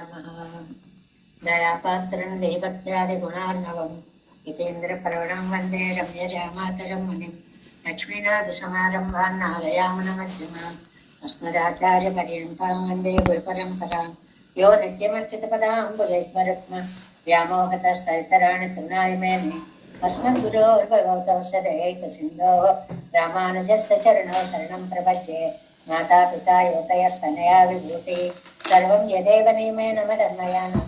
నమః. దయాపాత్రం దేవత్యాదిగుణార్ణవం హితేంద్రపర్వణం వందే రమ్యజామాతరం మునిం. లక్ష్మీనాథసమారంభాన్ నాదయామునమధ్యమాన్ అస్మదాచార్యపర్యంతాం వందే గురుపరంపరాం. యో నిత్యమచ్యుతపదాంబుజైర్పరత్మ వ్యామోహతస్తైతరాణి తృణాయమేనే అస్మద్గురోర్భగవతౌ సదైకసిన్ధోః రామానుజస్య చరణౌ శరణం ప్రపద్యే. మాతాపితా యువతయస్తనయా విభూతి సర్వం యదేవ నియమేన మదన్మయానాం.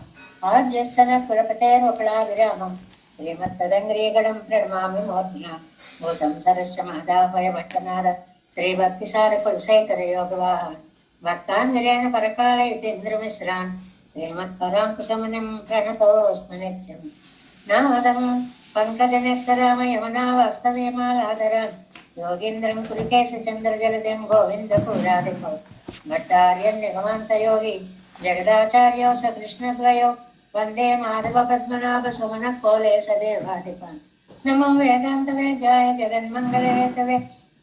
ఆర్జస్సన కులపతేర్వకులా విరామం శ్రీమత్తదంగ్రీగణం ప్రణమామి మూర్ధ్నా. భూతం సరస్య మాదాహయ భట్టనాద శ్రీభక్తిసార కులశేఖర యోగవాహాన్ భక్తాంజలేన పరకాలయుతేంద్రమిశ్రాన్ శ్రీమత్పరాంకుశమునిం ప్రణతోస్మి నిత్యం. నాదం పంకజనేత్తరామ యమునావాస్తవ్యమాలాధరాన్ యోగీంద్రం కురుకేశచంద్రజలదం గోవిందపురాదిపౌ భట్టార్యం నిగమాంతయోగి జగదాచార్యో స కృష్ణద్వయో వందే మాధవ పద్మనాభ సుమన కోలే సదేవాదిపాన్. నమో వేదాంత వేద్యాయ జగన్మంగళేతవే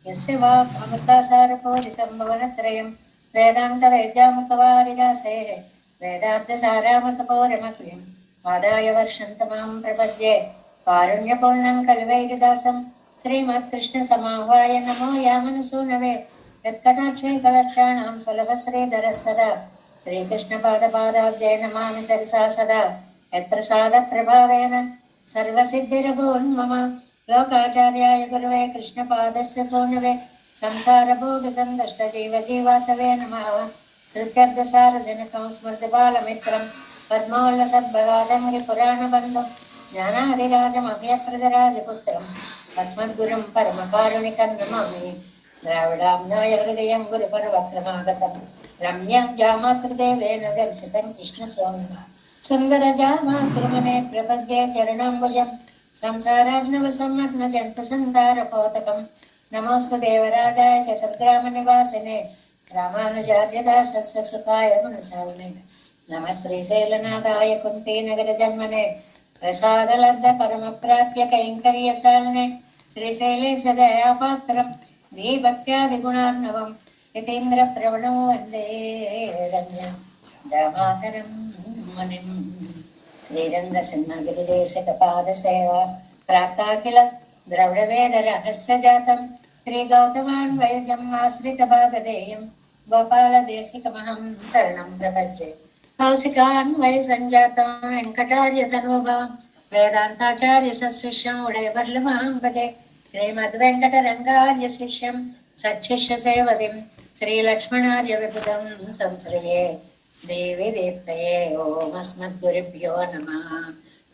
యస్య వాక్ అమృతాసారపూరితం భువనత్రయం వేదాంత వేద్యామృతవారిరాసే వేదార్థసారామృతపౌరమక్లిం ఆదాయ వర్షంతమాం ప్రపద్యే. కారుణ్యపూర్ణం కలివైరిదాసం శ్రీమత్కృష్ణ సమాహ్వాయ నమో యామనసూనవే. యత్కటాక్షైకలక్షాణాం సులభశ్రీధర సదా శ్రీకృష్ణ పాదపాదాబ్జై నమామి సరసా సదా. యత్ర సాద ప్రభావేన సర్వసిద్ధిరభూన్మమ లోకాచార్యాయ గురవే కృష్ణపాదస్య సూనవే. సంసారభోగ సందష్ట జీవ జీవాతవే నమః. శ్రుత్యర్థసారజనకం స్మృతిబాలమిత్రం పద్మోల్ల సద్భగాదంగ్రి పురాణబంధం జ్ఞానాదిరాజమభయప్రదరాజపుత్రం అస్మద్గురుం పరమకారుణికం నమామి. ద్రావిడాంనాయ హృదయం గురుపరవక్రమాగతం రమ్యం జామాతృదేవేన దర్శితం కృష్ణస్వామిన. సుందర జామాతృమునే ప్రపద్యే చరణాంబుజం సంసారార్ణవ సమ్మగ్న జంతు సంతారపోతకం. నమోస్తు దేవరాజాయ చతుర్గ్రామ నివాసినే రామానుజార్యదాసస్య సుతాయ మనసావినే. నమ శ్రీశైలనాథాయ కుంతీనగర జన్మనే ప్రసాదలబ్ధ పరమ ప్రాప్య కైంకర్యశాలినే. శ్రీశైలేశ దయాపాత్రం దీభక్త్యాదిగుణార్ణవం యతీంద్ర ప్రవణం వందే రమ్యం జామాతరం మునిం. శ్రీరంగ సింహగిరిదేశకపాద సేవా ప్రాప్తాఖిల ద్రవిడవేద రహస్య జాతం శ్రీ గౌతమాన్వయజం ఆశ్రిత భాగధేయం గోపాలదేశికమహం శరణం ప్రపద్యే. కౌశికాన్వయ సంజాతం వెంకటార్య తనోభవం వేదాంతాచార్య సశిష్యం ఉడయవర్లమహం భజే. శ్రీమద్వెంకటరంగార్య శిష్యం సచ్చిష్య సేవతిం శ్రీలక్ష్మణార్య విబుధం సంశ్రయే. దేవి దీప్తయే ఓమస్మద్గురుభ్యో నమః.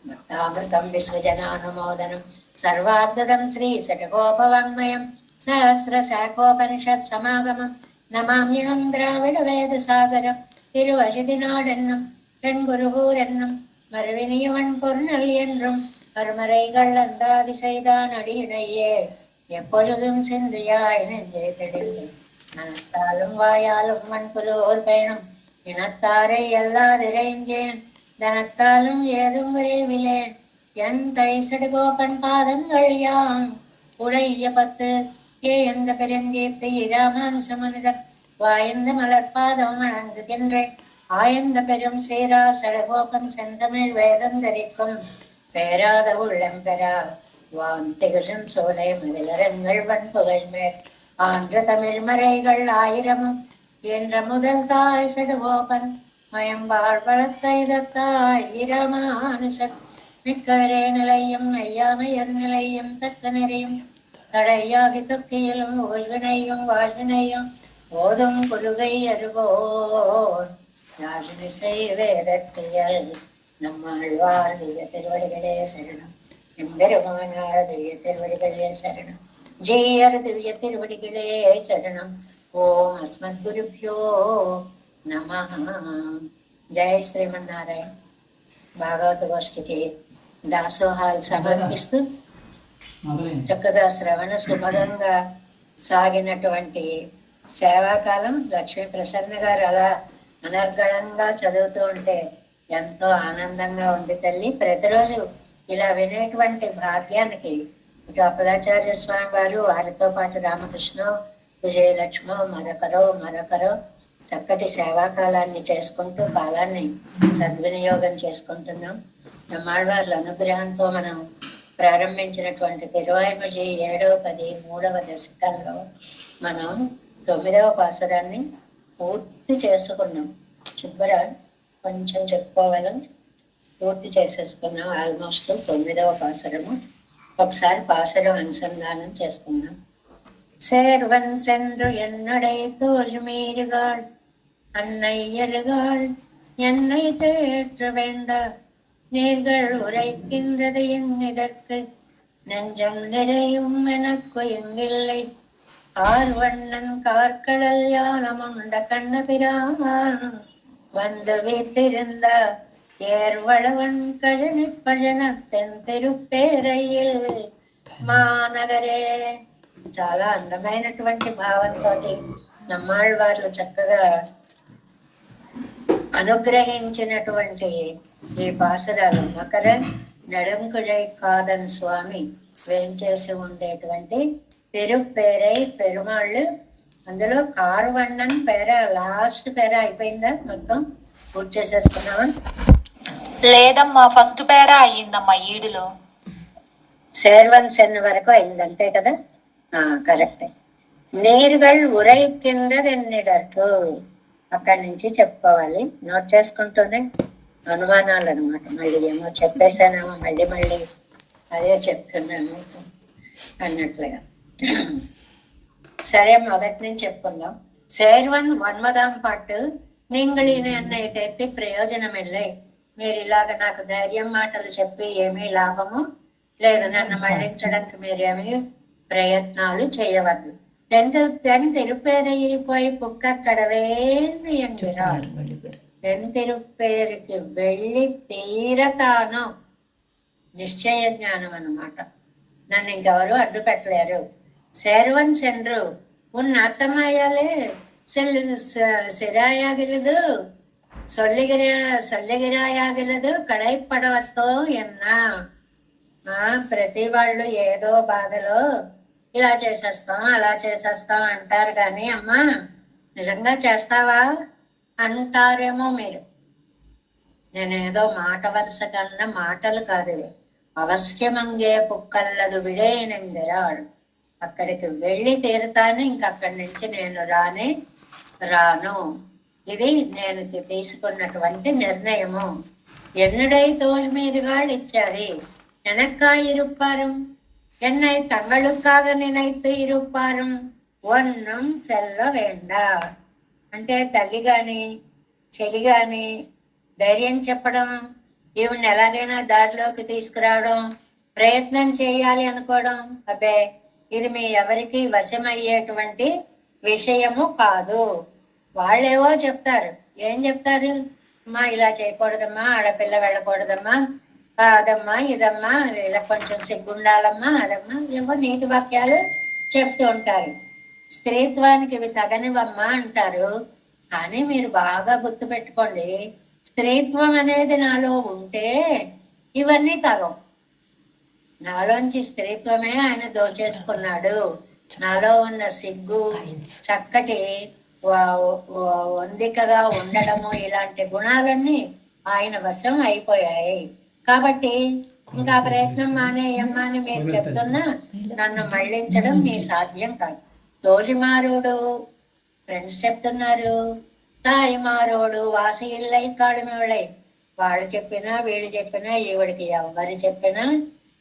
భక్తామృతం విశ్వజనానుమోదనం సర్వార్థదం శ్రీ శఠగోపవాङ्మయం సహస్రశాఖోపనిషత్ సమాగమం నమామ్యహం ద్రావిడ వేద సాగరం திருவழுதினாடென்னும் தென்குருகூரென்னும் மறுவினியவன் பொருநல் என்றும் கருமறைகள் அந்தாதி செய்தான் அடியினையே. எப்பொழுதும் சிந்தையாய் நெஞ்சை தெளிந்து மனத்தாலும் வாயாலும் மண்புலோர் பயணம் இனத்தாரை எல்லாதிரைஞ்சேன் தனத்தாலும் ஏதும் விரைவிலேன். என் தைசடுகோபன் பாதங்கள் யாம் உடைய பத்து ஏ எந்த பெருங்கீர்த்தி ராமானுசமனிதர் வாயந்த மலர்பாதம் வணங்குகின்றேன். ஆயந்த பெரும் சீரார் சடகோபன் செந்தமிழ் வேதந்தரிக்கும் பேராத உள்ளம் பெறா வாந்திகழும் சோலை மதிலரங்கள் வன்புகழ் மேல் ஆன்ற தமிழ் மறைகள் ஆயிரமும் என்ற முதல் தாய் சடகோபன் மயம்பாழ் வளர்த்தைதத்தாய் ராமானுசன். மிக்கவரே நிலையும் ஐயாமையர் நிலையும் தக்க நிறையும் தடையாகி தொக்கியிலும் உள்வினையும் வாழ்வினையும் ஓதும் குருகை அருகோன் யாழிசை வேதத்தியல் நம்மாழ்வார் திவ்ய திருவடிகளே சரணம். எம்பெருமானார் திவ்ய திருவடிகளே சரணம். ஜெயர் திவ்ய திருவடிகளே சரணம். ஓம் అస్మద్గురుభ్యో నమః. జై శ్రీమన్నారాయణ. భాగవత గోష్ఠికి దాసోహాలు సమర్పిస్తూ చక్కగా శ్రవణ సుభగంగా సాగినటువంటి సేవాకాలం లక్ష్మీ ప్రసన్న గారు అలా అనర్గళంగా చదువుతూ ఉంటే ఎంతో ఆనందంగా ఉంది తల్లి. ప్రతిరోజు ఇలా వినేటువంటి భాగ్యానికి ఇటు అప్పదాచార్య స్వామి వారు వారితో పాటు రామకృష్ణ విజయలక్ష్మో మరొకరో చక్కటి సేవాకాలాన్ని చేసుకుంటూ కాలాన్ని సద్వినియోగం చేసుకుంటున్నాం. బ్రహ్మాళ్వార్ల అనుగ్రహంతో మనం ప్రారంభించినటువంటి తిరువాయిమజి 7వ 10 3వ దశకంలో మనం 9వ పాసురాన్ని పూర్తి చేసుకున్నాం. శుభ్రా కొంచెం చెప్పుకోగలం, పూర్తి చేసేసుకున్నాం. ఆల్మోస్ట్ 9వ పాసురము. ఒకసారి పాసురం అనుసంధానం చేసుకున్నాం. சேர்வன் சென்று என்னடை தோல்மீறுகாள் அன்னையருகாள் என்னை தேற்ற வேண்ட நீர்கள் உரைக்கின்றது எங்கு நெஞ்சம் நிறையும் எனக்கு எங்கில்லை ஆர்வண்ணன் கார்கடல் யானமுண்ட கண்ணபிரான் வந்து வீத்திருந்த ஏர்வளவன் கழனி பழனத்தென் திருப்பேரையில் మానగరే. చాలా అందమైనటువంటి భావంతో నమ్మాళ్వార్లు చక్కగా అనుగ్రహించినటువంటి ఈ పాసురాలు మకర నడుంకుడై కాదన్ స్వామి వేంచేసి ఉండేటువంటి తిరుపేరై పెరుమాళ్ళు. అందులో కార్వಣ್ಣన్ పేర లాస్ట్ పేర అయిపోయిందా? మొత్తం పూర్తి చేసేసుకున్నావా? లేదమ్మా, ఫస్ట్ పేర అయ్యిందమ్మా ఈడులో. சேர்வன் சென் వరకు అయింది, అంతే కదా? కరెక్టే. నీరుగల్ ఉరైకిందెన్నిడర్కు అక్కడి నుంచి చెప్పుకోవాలి. నోట్ చేసుకుంటూనే అనుమానాలు అనమాట. మళ్ళీ ఏమో చెప్పేశానేమో మళ్ళీ మళ్ళీ అదే చెప్తున్నాను అన్నట్లుగా. సరే, మొదటి నుంచి చెప్పుకుందాం. சேர்வன் 9వ పాటు నింగళిని అన్నైతే ప్రయోజనం వెళ్ళే. మీరు ఇలాగ నాకు ధైర్యం మాటలు చెప్పి ఏమీ లాభము లేదు. నన్ను మళ్లించడానికి మీరేమీ ప్రయత్నాలు చేయవద్దు. தென் திருப்பேரையில் போய் புக்கக்கடவேன்னு என்கிறாள். தென் తిరుపేరుకి వెళ్ళి తీరతాను. నిశ్చయ జ్ఞానం అన్నమాట. నన్ను ఇంకెవరు అడ్డు పెట్టలేరు. சேர்வன் சென்று உன் அத்தமாயாலே சிராயாகிறது சொல்லுகிறாయాగిరదు కడైపడవతో ఎన్నా. ప్రతి వాళ్ళు ఏదో బాధలో ఇలా చేసేస్తాం అలా చేసేస్తాం అంటారు, కానీ అమ్మా నిజంగా చేస్తావా అంటారేమో మీరు. నేను ఏదో మాట వరుస కన్నా మాటలు కాదు ఇది. అవశ్యమంగే పుక్కల్లదు విడేనందిరాడు. అక్కడికి వెళ్ళి తీరుతాను, ఇంకక్కడి నుంచి నేను రాను. ఇది నేను తీసుకున్నటువంటి నిర్ణయము. ఎన్నుడై తోలు మీదుగా ఇచ్చాది. எனக்காய் இருப்பாரும் என்னை தங்களுக்காக நினைத்து இருப்பாரும் ஒன்னும் செல்వ వేండా. అంటే తల్లి గాని చెల్లి గాని ధైర్యం చెప్పడం, ఈవిని ఎలాగైనా దారిలోకి తీసుకురావడం, ప్రయత్నం చేయాలి అనుకోవడం, అబ్బే ఇది మీ ఎవరికి వశమయ్యేటువంటి విషయము కాదు. వాళ్ళేవో చెప్తారు. ఏం చెప్తారు? అమ్మా ఇలా చేయకూడదమ్మా, ఆడపిల్ల వెళ్ళకూడదమ్మా, అదమ్మా ఇదమ్మా, ఇలా కొంచెం సిగ్గుండాలమ్మా, అదమ్మా, ఏవో నీతి వాక్యాలు చెప్తూ ఉంటారు. స్త్రీత్వానికి ఇవి తగనివమ్మా అంటారు. కానీ మీరు బాగా గుర్తు పెట్టుకోండి, స్త్రీత్వం అనేది నాలో ఉంటే ఇవన్నీ తగవు. నాలోంచి స్త్రీత్వమే ఆయన దోచేసుకున్నాడు. నాలో ఉన్న సిగ్గు, చక్కటి వందికగా ఉండడము, ఇలాంటి గుణాలన్నీ ఆయన వశం అయిపోయాయి. కాబట్టి ఇంకా ప్రయత్నం మానేయమ్మా అని మీరు చెప్తున్నా నన్ను మళ్లించడం మీ సాధ్యం కాదు. తోలిమారోడు ఫ్రెండ్స్ చెప్తున్నారు, తాయిమారోడు వాసి ఇల్లై కాడుమివళై. వాళ్ళు చెప్పినా వీళ్ళు చెప్పినా ఈవిడికి ఎవరు చెప్పినా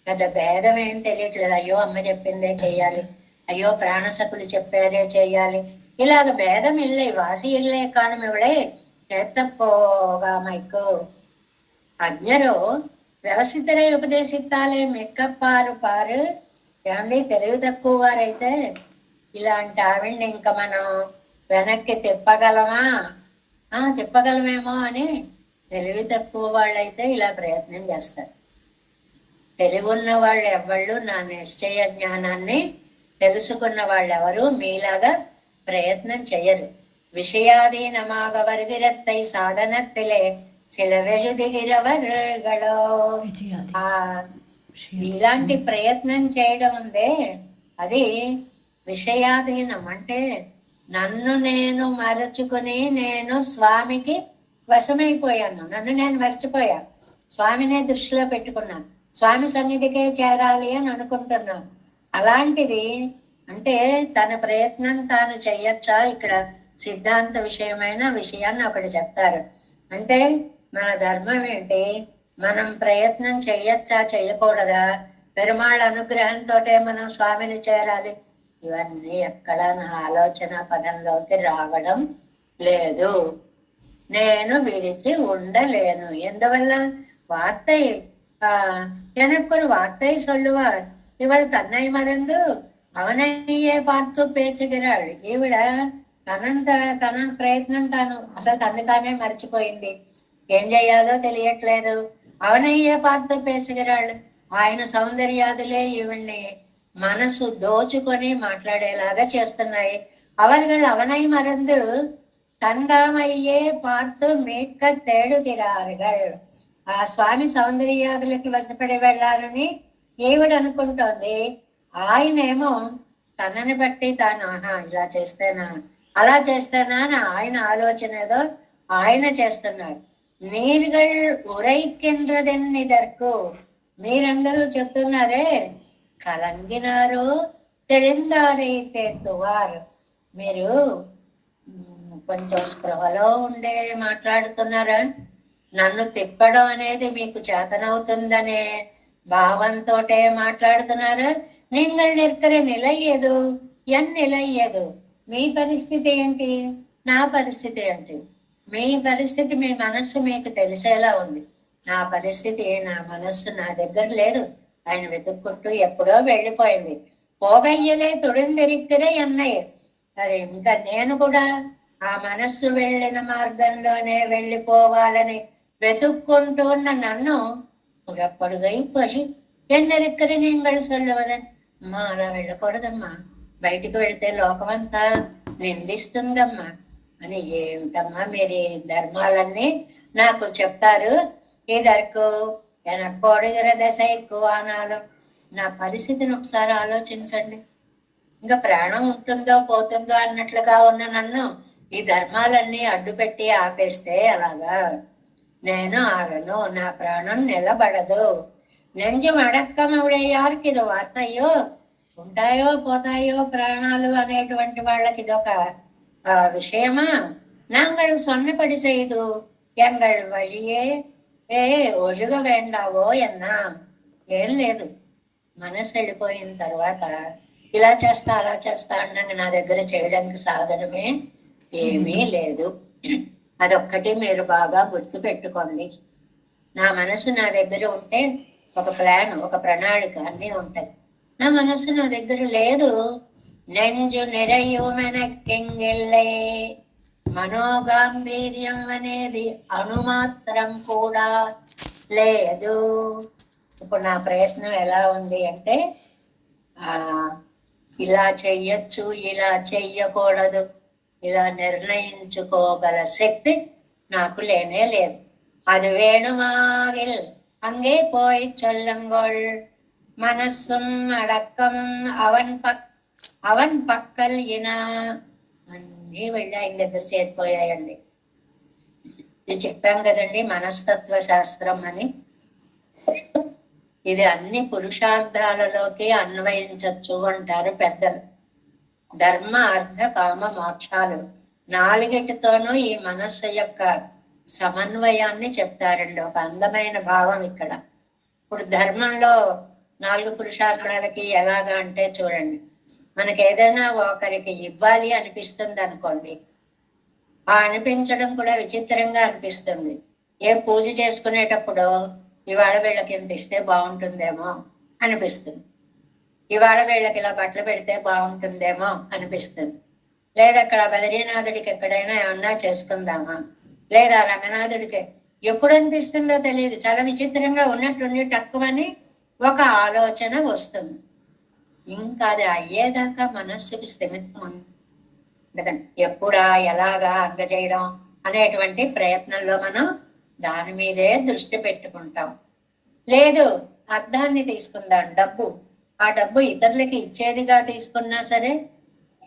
పెద్ద భేదం ఏం తెలియట్లేదు. అయ్యో అమ్మ చెప్పిందే చెయ్యాలి, అయ్యో ప్రాణసకులు చెప్పారే చెయ్యాలి, ఇలాగ భేదం ఇల్లై వాసి ఇల్లై కాడుమివళై చేత్తపోగామైకు అజ్ఞరో వ్యవస్థితరై ఉపదేశిస్తాలే మిక్కపారు పారు. ఏమండి, తెలివి తక్కువ వారైతే ఇలాంటి ఆవిడ్ని ఇంకా మనం వెనక్కి తిప్పగలమా? తిప్పగలమేమో అని తెలివి తక్కువ వాళ్ళైతే ఇలా ప్రయత్నం చేస్తారు. తెలివి ఉన్న వాళ్ళు ఎవళ్ళు నా నిశ్చయ జ్ఞానాన్ని తెలుసుకున్న వాళ్ళు ఎవరు మీలాగా ప్రయత్నం చెయ్యరు. విషయాధీనమాగ వర్గిరత్తై సాధనత్తిలే చిలవెలుదిగిరవర్గలో. ఇలాంటి ప్రయత్నం చేయడం ఉందే అది విషయాధీనం. అంటే నన్ను నేను మరచుకుని నేను స్వామికి వశమైపోయాను. నన్ను నేను మర్చిపోయా, స్వామినే దృష్టిలో పెట్టుకున్నాను, స్వామి సన్నిధికే చేరాలి అని అనుకుంటున్నాను. అలాంటిది అంటే తన ప్రయత్నం తాను చెయ్యొచ్చా? ఇక్కడ సిద్ధాంత విషయమైన విషయాన్ని ఒకటి చెప్తారు. అంటే మన ధర్మం ఏంటి, మనం ప్రయత్నం చెయ్యొచ్చా చెయ్యకూడదా, పెరుమాళ్ళ అనుగ్రహంతో మనం స్వామిని చేరాలి, ఇవన్నీ ఎక్కడ నా ఆలోచన పదంలోకి రావడం లేదు. నేను విడిచి ఉండలేను. ఎందువల్ల? వార్த்தை எனக்கு ஒரு வார்த்தை சொல்லுவார், இவள் தன்னை மறந்து அவனையே பார்த்து பேசுகிறாள். ఈవిడ తన ప్రయత్నం తాను అసలు తన్ని తానే మర్చిపోయింది, ఏం చెయ్యాలో తెలియట్లేదు. అవనయ్యే పార్த்து పేసుகிறாళ్ళు, ఆయన సౌందర్యాదులే ఈవిడ్ని మనసు దోచుకొని మాట్లాడేలాగా చేస్తున్నాయి. அவர்கள் அவனை மறந்து தந்தாமையே பார்த்து மீட்க தேடுகிறார்கள். ఆ స్వామి సౌందర్యాదులకి వశపడి వెళ్ళాలని ఈవిడ అనుకుంటోంది. ఆయనేమో తనని బట్టి తాను ఆహా ఇలా చేస్తేనా అలా చేస్తేనా అని ఆయన ఆలోచన ఏదో ఆయన చేస్తున్నారు. నీరుగల్ ఉరైకిండ్రదెన్నిదర్కు, మీరందరూ చెప్తున్నారే కలంగినారు తెలిందారైతే తువారు, మీరు కొంచెం స్పృహలో ఉండే మాట్లాడుతున్నారా, నన్ను తిప్పడం అనేది మీకు చేతనవుతుందనే భావంతో మాట్లాడుతున్నారా. நீங்கள் நிற்கிற நிலை எது, என் நிலை எது, మీ పరిస్థితి ఏంటి, నా పరిస్థితి ఏంటి, మీ పరిస్థితి మీ మనస్సు మీకు తెలిసేలా ఉంది. నా పరిస్థితి నా మనస్సు నా దగ్గర లేదు, ఆయన వెతుక్కుంటూ ఎప్పుడో వెళ్ళిపోయింది. పోగయ్యలే తుడిందిరిక్కిర అన్నయ్య, అది ఇంకా నేను కూడా ఆ మనస్సు వెళ్ళిన మార్గంలోనే వెళ్ళిపోవాలని వెతుక్కుంటున్న నన్ను పురப்படுகை పశి ఎన్నరిక్కర நீங்கள் சொல்லுவதன், అమ్మా అలా వెళ్ళకూడదమ్మా, బయటికి వెళితే లోకమంతా నిందిస్తుందమ్మా అని. ఏమిటమ్మా మీరు ధర్మాలన్నీ నాకు చెప్తారు, ఇదరకు ఎనకోడిగిర దశ ఎక్కువ అనాలు. నా పరిస్థితిని ఒకసారి ఆలోచించండి. ఇంకా ప్రాణం ఉంటుందో పోతుందో అన్నట్లుగా ఉన్న నన్ను ఈ ధర్మాలన్నీ అడ్డుపెట్టి ఆపేస్తే అలాగా నేను ఆగను, నా ప్రాణం నిలబడదు. నెంజు అడక్కమవుడే యారికి ఇది వార్తయ్యో, ఉంటాయో పోతాయో ప్రాణాలు అనేటువంటి వాళ్ళకి ఇదొక விஷயமா. நாங்கள் சொன்னபடி செய்து எங்கள் வழியே ఒழுగ వేండావో ఎన్నా. ఏం లేదు, మనసు వెళ్ళిపోయిన తర్వాత ఇలా చేస్తా అలా చేస్తా అన్నాక నా దగ్గర చేయడానికి సాధనమే ఏమీ లేదు. అదొక్కటి మీరు బాగా గుర్తు పెట్టుకోండి. నా మనసు నా దగ్గర ఉంటే ఒక ప్లాన్, ఒక ప్రణాళిక అన్నీ ఉంటాయి. నా మనసు నా దగ్గర లేదు. నెంజు నిరయుమెనక్కెంగిల్లే, మనోగాంభీర్యం అనేది అణుమాత్రం కూడా లేదు. ఇప్పుడు నా ప్రయత్నం ఎలా ఉంది అంటే ఇలా చెయ్యొచ్చు, ఇలా చెయ్యకూడదు, ఇలా నిర్ణయించుకోగల శక్తి నాకు లేనే లేదు. అది వేణుమాగిల్ అంగే పోయి చొల్లంగోళ్, మనస్సుం అడక్కం అవన్ పక్కల్ ఇనా అన్నీ వెళ్ళి ఆయన దగ్గర చేరిపోయాయండి. ఇది చెప్పాం కదండి మనస్తత్వ శాస్త్రం అని. ఇది అన్ని పురుషార్థాలలోకి అన్వయించవచ్చు అంటారు పెద్దలు. ధర్మ అర్థ కామ మోక్షాలు నాలుగిటితోనూ ఈ మనస్సు యొక్క సమన్వయాన్ని చెప్తారండి. ఒక అందమైన భావం ఇక్కడ. ఇప్పుడు ధర్మంలో 4 పురుషార్థాలకి ఎలాగా అంటే చూడండి, మనకి ఏదైనా ఒకరికి ఇవ్వాలి అనిపిస్తుంది అనుకోండి, ఆ అనిపించడం కూడా విచిత్రంగా అనిపిస్తుంది. ఏ పూజ చేసుకునేటప్పుడు ఇవాళ వీళ్ళకి ఇంత ఇస్తే బాగుంటుందేమో అనిపిస్తుంది, ఇవాళ వీళ్ళకి ఇలా బట్టలు పెడితే బాగుంటుందేమో అనిపిస్తుంది, లేదా అక్కడ బద్రీనాథుడికి ఎక్కడైనా ఏమన్నా చేసుకుందామా, లేదా రంగనాథుడికి ఎప్పుడు అనిపిస్తుందో తెలియదు, చాలా విచిత్రంగా ఉన్నట్టుండి తక్కువని ఒక ఆలోచన వస్తుంది. ఇంకా అది అయ్యేదాకా మనస్సుకి స్థిమితం ఎప్పుడా ఎలాగా అందజేయడం అనేటువంటి ప్రయత్నంలో మనం దాని మీదే దృష్టి పెట్టుకుంటాం. లేదు అర్థాన్ని తీసుకుందాం, డబ్బు, ఆ డబ్బు ఇతరులకి ఇచ్చేదిగా తీసుకున్నా సరే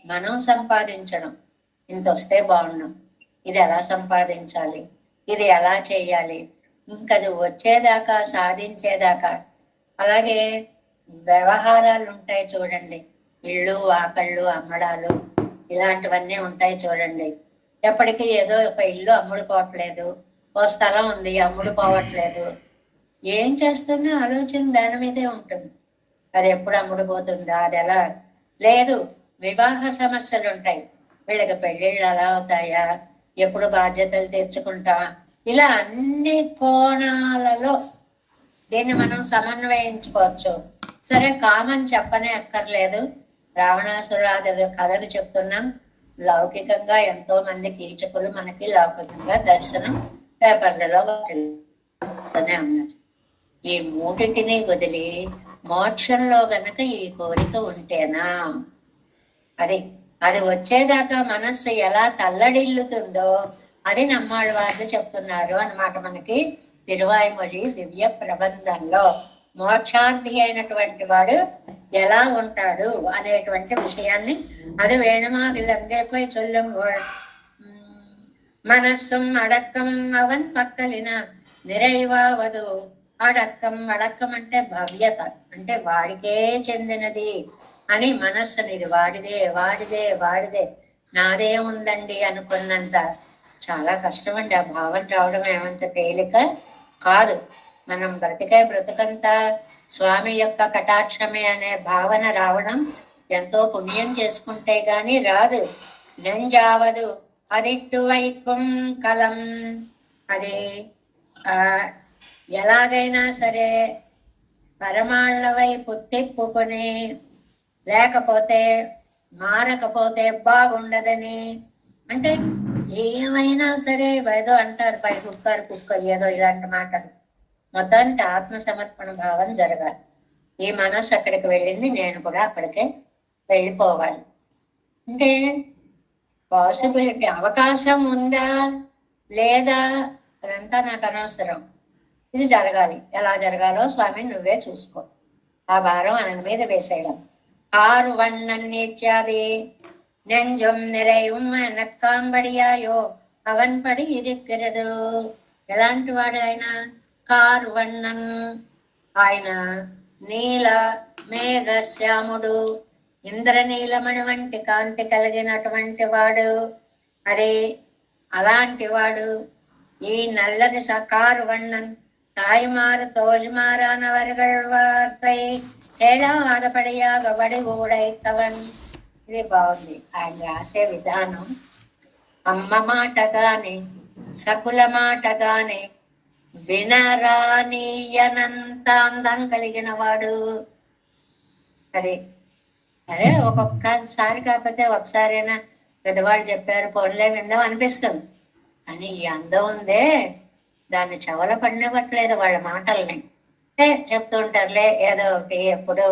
మనం సంపాదించడం, ఇంత వస్తే బాగున్నాం, ఇది ఎలా సంపాదించాలి, ఇది ఎలా చేయాలి, ఇంకది వచ్చేదాకా సాధించేదాకా. అలాగే వ్యవహారాలు ఉంటాయి చూడండి, ఇళ్ళు వాకళ్ళు అమ్మడాలు ఇలాంటివన్నీ ఉంటాయి చూడండి. ఎప్పటికీ ఏదో ఒక ఇల్లు అమ్ముడు పోవట్లేదు, ఓ స్థలం ఉంది అమ్ముడు పోవట్లేదు. ఏం చేస్తున్నా ఆలోచన దాని మీదే ఉంటుంది. అది ఎప్పుడు అమ్ముడుపోతుందా, అది ఎలా లేదు. వివాహ సమస్యలు ఉంటాయి, వీళ్ళకి పెళ్ళిళ్ళు ఎలా అవుతాయా, ఎప్పుడు బాధ్యతలు తీర్చుకుంటాం, ఇలా అన్ని కోణాలలో దీన్ని మనం సమన్వయించుకోవచ్చు. సరే, కామన్ చెప్పనే అక్కర్లేదు, రావణాసురాదుల కథలు చెప్తున్నాం. లౌకికంగా ఎంతో మంది కీచకులు మనకి లౌకికంగా దర్శనం పేపర్లలో ఉన్నారు. ఈ మూటిటిని వదిలి మోక్షంలో గనక ఈ కోరిక ఉంటేనా, అది అది వచ్చేదాకా మనస్సు ఎలా తల్లడిల్లుతుందో అది నమ్మాళ్ళ వాళ్ళు చెప్తున్నారు అన్నమాట మనకి తిరువాయిమొഴി దివ్య ప్రబంధంలో. మోక్షార్థి అయినటువంటి వాడు ఎలా ఉంటాడు అనేటువంటి విషయాన్ని అది வேணுமாகிலங்கை சொல்லும் మనస్సుం అడక్కం అవన్ పక్కలిన నిరైవావదు. అడక్కం అంటే భవ్యత, అంటే వాడికే చెందినది అని మనస్సుని, ఇది వాడిదే వాడిదే వాడిదే నాదే ఉందండి అనుకున్నంత చాలా కష్టం అండి. ఆ భావం రావడం ఏమంత తేలిక కాదు. మనం బ్రతుకంతా స్వామి యొక్క కటాక్షమే అనే భావన రావడం ఎంతో పుణ్యం చేసుకుంటే గాని రాదు. నెంజావదు అదిట్టు వైకుం కలం. అది ఎలాగైనా సరే పరమాళ్ళ వైపు తిప్పుకొని, లేకపోతే మారకపోతే బాగుండదని, అంటే ఏమైనా సరే ఏదో అంటారు పై కుక్క ఏదో ఇలాంటి మాటలు. మొత్తానికి ఆత్మ సమర్పణ భావం జరగాలి. ఈ మనసు అక్కడికి వెళ్ళింది, నేను కూడా అక్కడికే వెళ్ళిపోవాలి. అంటే పాసిబిలిటీ, అవకాశం ఉందా లేదా అదంతా నాకు అనవసరం, ఇది జరగాలి. ఎలా జరగాలో స్వామి నువ్వే చూసుకో. ఆ భారం ఆయన మీద వేసేయడం. ఆరు వన్నన్నిత్యాది నెంజం నిరైవం నక్కాంబడియాయో అవన్ పడి ఇరిక్కిరదు. ఎలాంటి వాడు ఆయన? కారు వన్నన్, ఆయన నీల మేఘ శ్యాముడు, ఇంద్రనీలమణి వంటి కాంతి కలిగినటువంటి వాడు. అరే అలాంటి వాడు ఈ నల్లని సకారు వన్నన్ தாய்மாறு தோழிமாரானவர்கள் வார்த்தை కేడాదపడియాగ వడి ఊడైతవన్. ఇది బాగుంది ఆయన రాసే విధానం. అమ్మ మాట గాని సకుల మాట గాని వినరానీయనంత అందం కలిగిన వాడు. అది అరే ఒక్కొక్కసారి కాకపోతే ఒకసారైనా పెద్దవాళ్ళు చెప్పారు పోన్లే విందాం అనిపిస్తుంది. కానీ ఈ అందం ఉందే దాన్ని చెవల పడినవ్వట్లేదు వాళ్ళ మాటల్ని. చెప్తుంటారులే ఏదో ఒకటి. ఎప్పుడు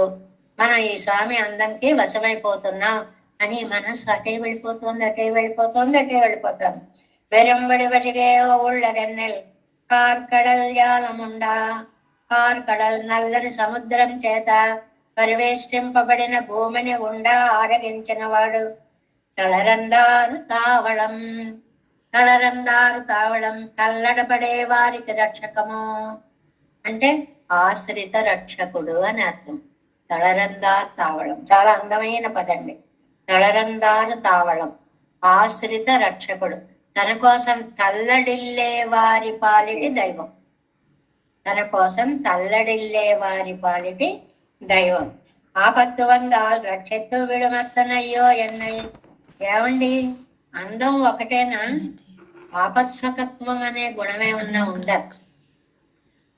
మనం ఈ స్వామి అందంకి వశమైపోతున్నాం అని మనసు అటే వెళ్ళిపోతుంది, అటే వెళ్ళిపోతుంది, అటే వెళ్ళిపోతాం. వెరంబడి వటిగే ఉళ్ళగన్నెల్ కార్కడల్ జాలముండా. కార్కడల్ నల్లని సముద్రం చేత పరివేష్టింపబడిన భూమిని ఉండా ఆరగించిన వాడు. తళరందారు తావళం, తళరందారు తావళం తల్లడపడే వారికి రక్షకము, అంటే ఆశ్రిత రక్షకుడు అని అర్థం. తళరందారు తావళం చాలా అందమైన పదండి. తళరందారు తావళం ఆశ్రిత రక్షకుడు, తన కోసం తల్లడిల్లే వారి పాలిటి దైవం. తన కోసం తల్లడిల్లే వారి పాలిటి దైవం. ఆపత్తు వందాలు రక్షెత్తు విడుమత్తనయ్యో ఎన్నై. ఏమండి అందం ఒకటేనా? ఆపత్సకత్వం అనే గుణమేమన్నా ఉందా?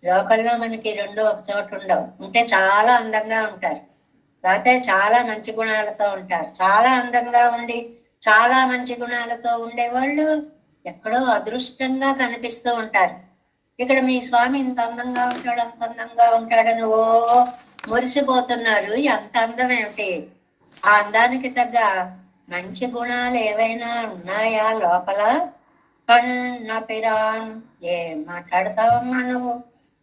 లోకల్లో మనకి రెండు ఒక చోట ఉండవు. ఉంటే చాలా అందంగా ఉంటారు, లేకపోతే చాలా మంచి గుణాలతో ఉంటారు. చాలా అందంగా ఉండి చాలా మంచి గుణాలతో ఉండేవాళ్ళు ఎక్కడో అదృష్టంగా కనిపిస్తూ ఉంటారు. ఇక్కడ మీ స్వామి ఇంత అందంగా ఉంటాడు, అంత అందంగా ఉంటాడని ఓ మురిసిపోతున్నారు. ఎంత అందం ఏమిటి? ఆ అందానికి తగ్గ మంచి గుణాలు ఏవైనా ఉన్నాయా లోపల? కన్న పిరాన్ ఏం మాట్లాడతావమ్మా నువ్వు?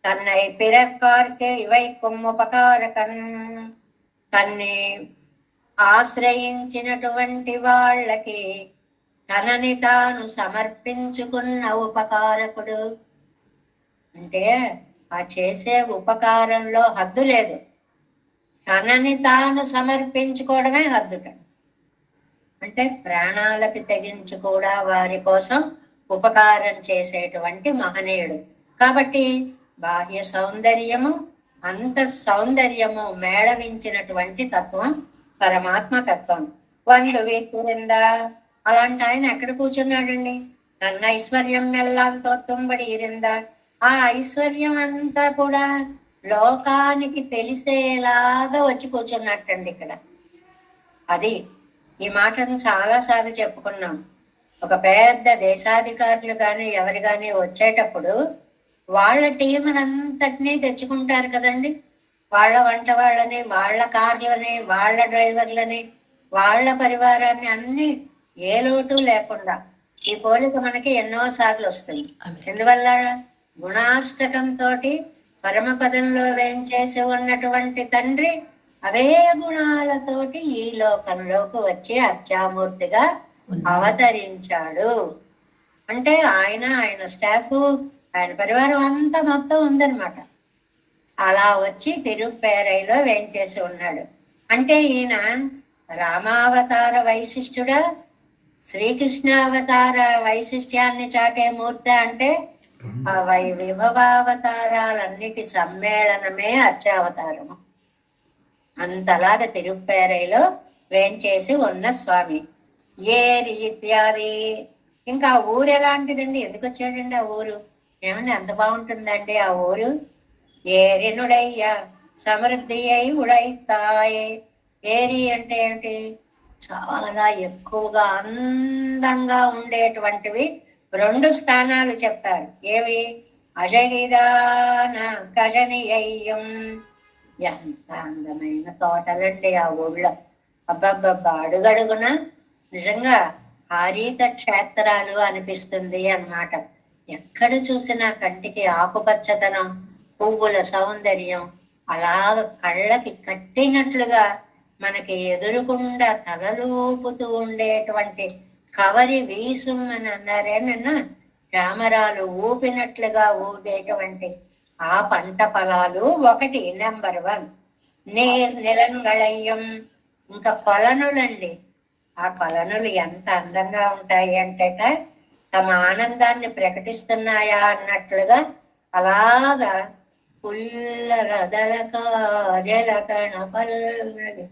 తన్నై పిరక్కార్కే ఇవై కొమ్ముపకారకన్. తన్ని ఆశ్రయించినటువంటి వాళ్ళకి తనని తాను సమర్పించుకున్న ఉపకారకుడు. అంటే ఆ చేసే ఉపకారంలో హద్దు లేదు, తనని తాను సమర్పించుకోవడమే హద్దుట. అంటే ప్రాణాలకి తెగించి కూడా వారి కోసం ఉపకారం చేసేటువంటి మహనీయుడు. కాబట్టి బాహ్య సౌందర్యము, అంత సౌందర్యము మేళవించినటువంటి తత్వం పరమాత్మ తత్వం. వందు వీతిరింద, అలాంటి ఆయన ఎక్కడ కూర్చున్నాడండి? తన ఐశ్వర్యం ఎల్లాంతో తుంబడి ఇరింద, ఆ ఐశ్వర్యం అంతా కూడా లోకానికి తెలిసేలాగా వచ్చి కూర్చున్నట్టండి ఇక్కడ. అది ఈ మాటను చాలాసార్లు చెప్పుకున్నాం. ఒక పెద్ద దేశాధికారులు కానీ ఎవరు కానీ వచ్చేటప్పుడు వాళ్ళ టీమునంతటినీ తెచ్చుకుంటారు కదండి. వాళ్ళ వంట వాళ్ళని, వాళ్ళ కార్లని, వాళ్ళ డ్రైవర్లని, వాళ్ళ పరివారాన్ని అన్ని ఏ లోటు లేకుండా. ఈ పోలిక మనకి ఎన్నోసార్లు వస్తుంది. ఎందువల్ల? గుణాష్టకంతో పరమపదంలో వేంచేసి ఉన్నటువంటి తండ్రి అవే గుణాలతోటి ఈ లోకంలోకి వచ్చి అర్చామూర్తిగా అవతరించాడు. అంటే ఆయన స్టాఫ్, ఆయన పరివారం అంతా మొత్తం ఉందన్నమాట. అలా వచ్చి తిరుప్పేరైలో వేంచేసి ఉన్నాడు. అంటే ఈయన రామావతార వైశిష్ఠుడా, శ్రీకృష్ణావతార వైశిష్ట్యాన్ని చాటే మూర్తి. అంటే ఆ విభవావతారాలన్నిటి సమ్మేళనమే అర్చావతారము. అంతలాగా తిరుప్పేరైలో వేంచేసి ఉన్న స్వామి. ఏరి ఇత్యాది. ఇంకా ఆ ఊరు ఎలాంటిదండి? ఎందుకు వచ్చాడండి ఆ ఊరు? ఏమండి అంత బాగుంటుందండి ఆ ఊరు? ఏరినుడయ్య సమృద్ధి అయి ఉడైతాయే. ఏరి అంటే ఏంటి? చాలా ఎక్కువగా అందంగా ఉండేటువంటివి 2 స్థానాలు చెప్పారు. ఏవి? అజగిదాన కజని అయ్యం. ఎంత అందమైన తోటలండి ఆ ఊళ్ళో. అబ్బబ్బబ్బా, అడుగడుగున నిజంగా హారీత క్షేత్రాలు అనిపిస్తుంది అన్నమాట. ఎక్కడ చూసినా కంటికి ఆకుపచ్చతనం, పువ్వుల సౌందర్యం అలాగ కళ్ళకి కట్టినట్లుగా మనకి ఎదురుకుండా తలలోపుతూ ఉండేటువంటి కవరి వీసుం అని అన్నారే నిన్న, కెమెరాలు ఊపినట్లుగా ఊగేటువంటి ఆ పంట పొలాలు ఒకటి నెంబర్ 1. నిలంగళయ్యం. ఇంకా కొలనులండి. ఆ కొలనులు ఎంత అందంగా ఉంటాయి అంటే తమ ఆనందాన్ని ప్రకటిస్తున్నాయా అన్నట్లుగా అలాగా పుల్లరదలక జలకణ పల్లవి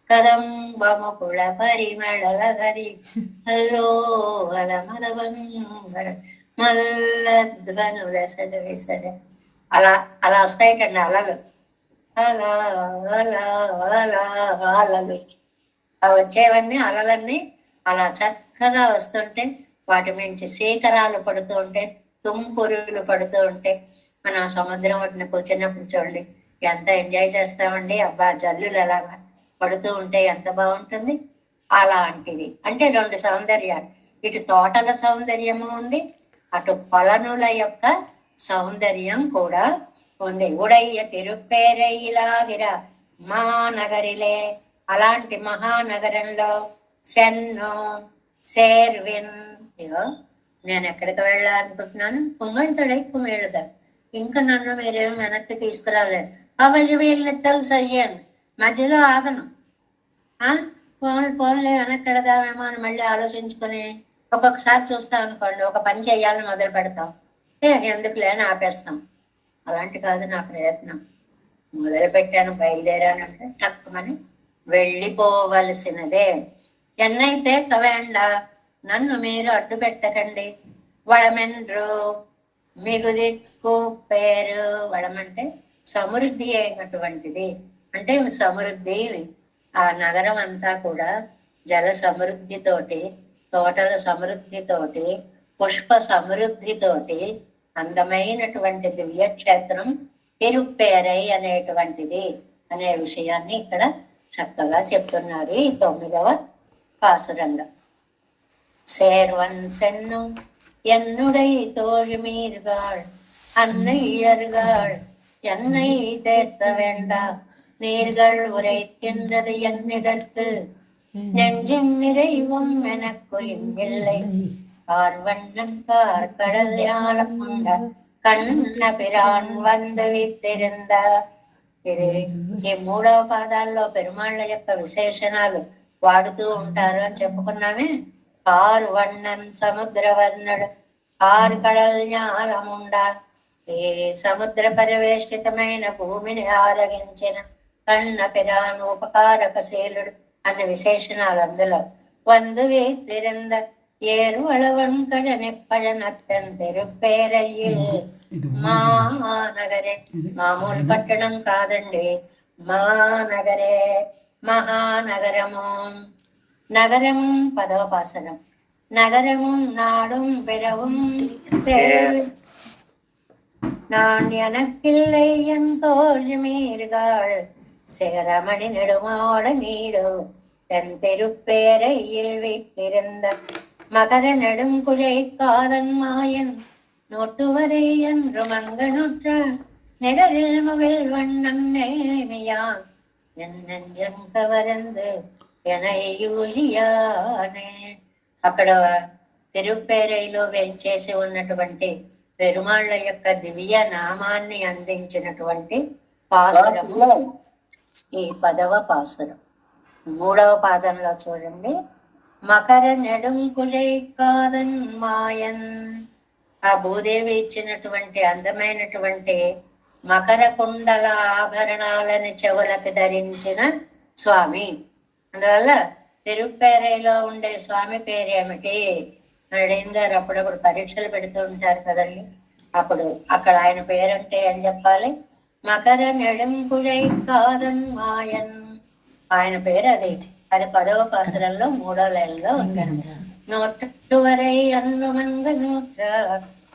కదంబముకుళ పరిమళలహరి హల్లో అల మదవంగర మల్లధ్వనుల సదవిసర. అలా అలా వస్తాయిటండి అలలు. అలా అలా అలా అలలు. ఆ వచ్చేవన్నీ అలలన్నీ అలా చక్కగా వస్తుంటే వాటి మించి శీకరాలు పడుతూ ఉంటే, తుంపురులు పడుతూ ఉంటే మనం సముద్రం ఒడ్డున కూర్చున్నప్పుడు చూడండి ఎంత ఎంజాయ్ చేస్తామండి. అబ్బా, జల్లులు అలాగా పడుతూ ఉంటే ఎంత బాగుంటుంది. అలాంటిది. అంటే 2 సౌందర్యాలు. ఇటు తోటల సౌందర్యము ఉంది, అటు కొలనుల యొక్క సౌందర్యం కూడా ఉంది. ఉడయ్య తిరుప్పేరైలాగిర మహానగరిలే. అలాంటి మహానగరంలో సెన్నో సేర్విన్. ఇగో నేను ఎక్కడికి వెళ్ళాలనుకుంటున్నాను? కుమ్మంతుడై కుమేళుదా. ఇంకా నన్ను మీరేమో వెనక్కి తీసుకురాలేదు. అవన్నీ వీళ్ళెత్తలు సయ్యాను, మధ్యలో ఆగను. ఫోన్లే వెనక్కి పెడదామేమో అని మళ్ళీ ఆలోచించుకొని ఒక్కొక్కసారి చూస్తాం అనుకోండి, ఒక పని చేయాలని మొదలు పెడతాం, ఎందుకు లేని ఆపేస్తాం. అలాంటి కాదు నా ప్రయత్నం. మొదలు పెట్టాను, బయలుదేరానంటే తక్కువని వెళ్ళిపోవలసినదే. ఎన్నైతే తవేండ, నన్ను మీరు అడ్డు పెట్టకండి. వళమెండ్రు మిగుదిక్కు పేరు. వళమంటే సమృద్ధి అయినటువంటిది. అంటే సమృద్ధి. ఆ నగరం అంతా కూడా జల సమృద్ధితోటి, తోటల సమృద్ధితోటి, పుష్ప సమృద్ధితోటి అందమైనటువంటి దివ్యక్షేత్రం తిరుప్పేరై అనేటువంటిది అనే విషయాన్ని ఇక్కడ చక్కగా చెప్తున్నారు ఈ 9వ పాసురంలో. சேர்வன் சென்னும் என்னுடைய தோழிமீர்கள் அன்னையர்கள் என்னை தேர்த்த வேண்டா, நீர்கள் உரைக்கின்றது என்னிதற்கு நெஞ்சின் நிறைவும் எனக்கு இல்லை பார்வண்ணங்கார் கடல் யாழப்புண்ட కన్న పిరాన్ వంద విత్తిరింద. ఇది ఈ 3వ పాదాల్లో పెరుమాళ్ళ యొక్క విశేషణాలు వాడుతూ ఉంటారు అని చెప్పుకున్నామే. కారు వண்ணన్ సముద్రవర్ణుడు ఆరు కడల్ జ్ఞానముండ. ఈ సముద్ర పరివేష్టితమైన భూమిని ఆరగించిన కన్న పిరాన్ ఉపకారకశీలుడు అన్న విశేషణాలు అందులో. వందు వీత్తిరింద ஏறு அளவன் கடனெப்பழனத்தன் திருப்பேரையில் మానగరే. మామూలు పట్టణం కాదండి, మానగరే, మహానగరము. నగరం 10వ పాసనం. நகரமும் நாடும் பிறவும் நான் எனக்கில்லை என் தோல் மீறுகாள் சிகரமணி நெடுமாட நீடோ தன் திருப்பேரையில் வைத்திருந்த மகர நெடுங்குழை காதன் மாயன் நோட்டுவரை என்று மங்கனுற்ற நெகரில் முகில் வண்ணம் நேமியான் என் நெஞ்சம் கவர்ந்து ఎనయూలియానే. అక్కడ తిరుపేరైలో వెంచేసి ఉన్నటువంటి పెరుమాళ్ళ యొక్క దివ్య నామాన్ని అందించినటువంటి పాసురము ఈ 10వ పాసురం. 3వ పాదంలో చూడండి. మకర నెడుంకులై కాదన్ మాయన్. ఆ భూదేవి ఇచ్చినటువంటి అందమైనటువంటి మకర కుండల ఆభరణాలని చెవులకు ధరించిన స్వామి. అందువల్ల తిరుపేరైలో ఉండే స్వామి పేరు ఏమిటి అడిగారు. అప్పుడప్పుడు పరీక్షలు పెడుతూ ఉంటారు కదండి. అప్పుడు అక్కడ ఆయన పేరంటే ఏం చెప్పాలి? మకర నెడుంకులై కాదన్ మాయన్. ఆయన పేరు అది. అది 10వ పాసురంలో 3వ లైన్లో ఉంటారు. నోట్టువరై అన్నుమంగ నూట్ర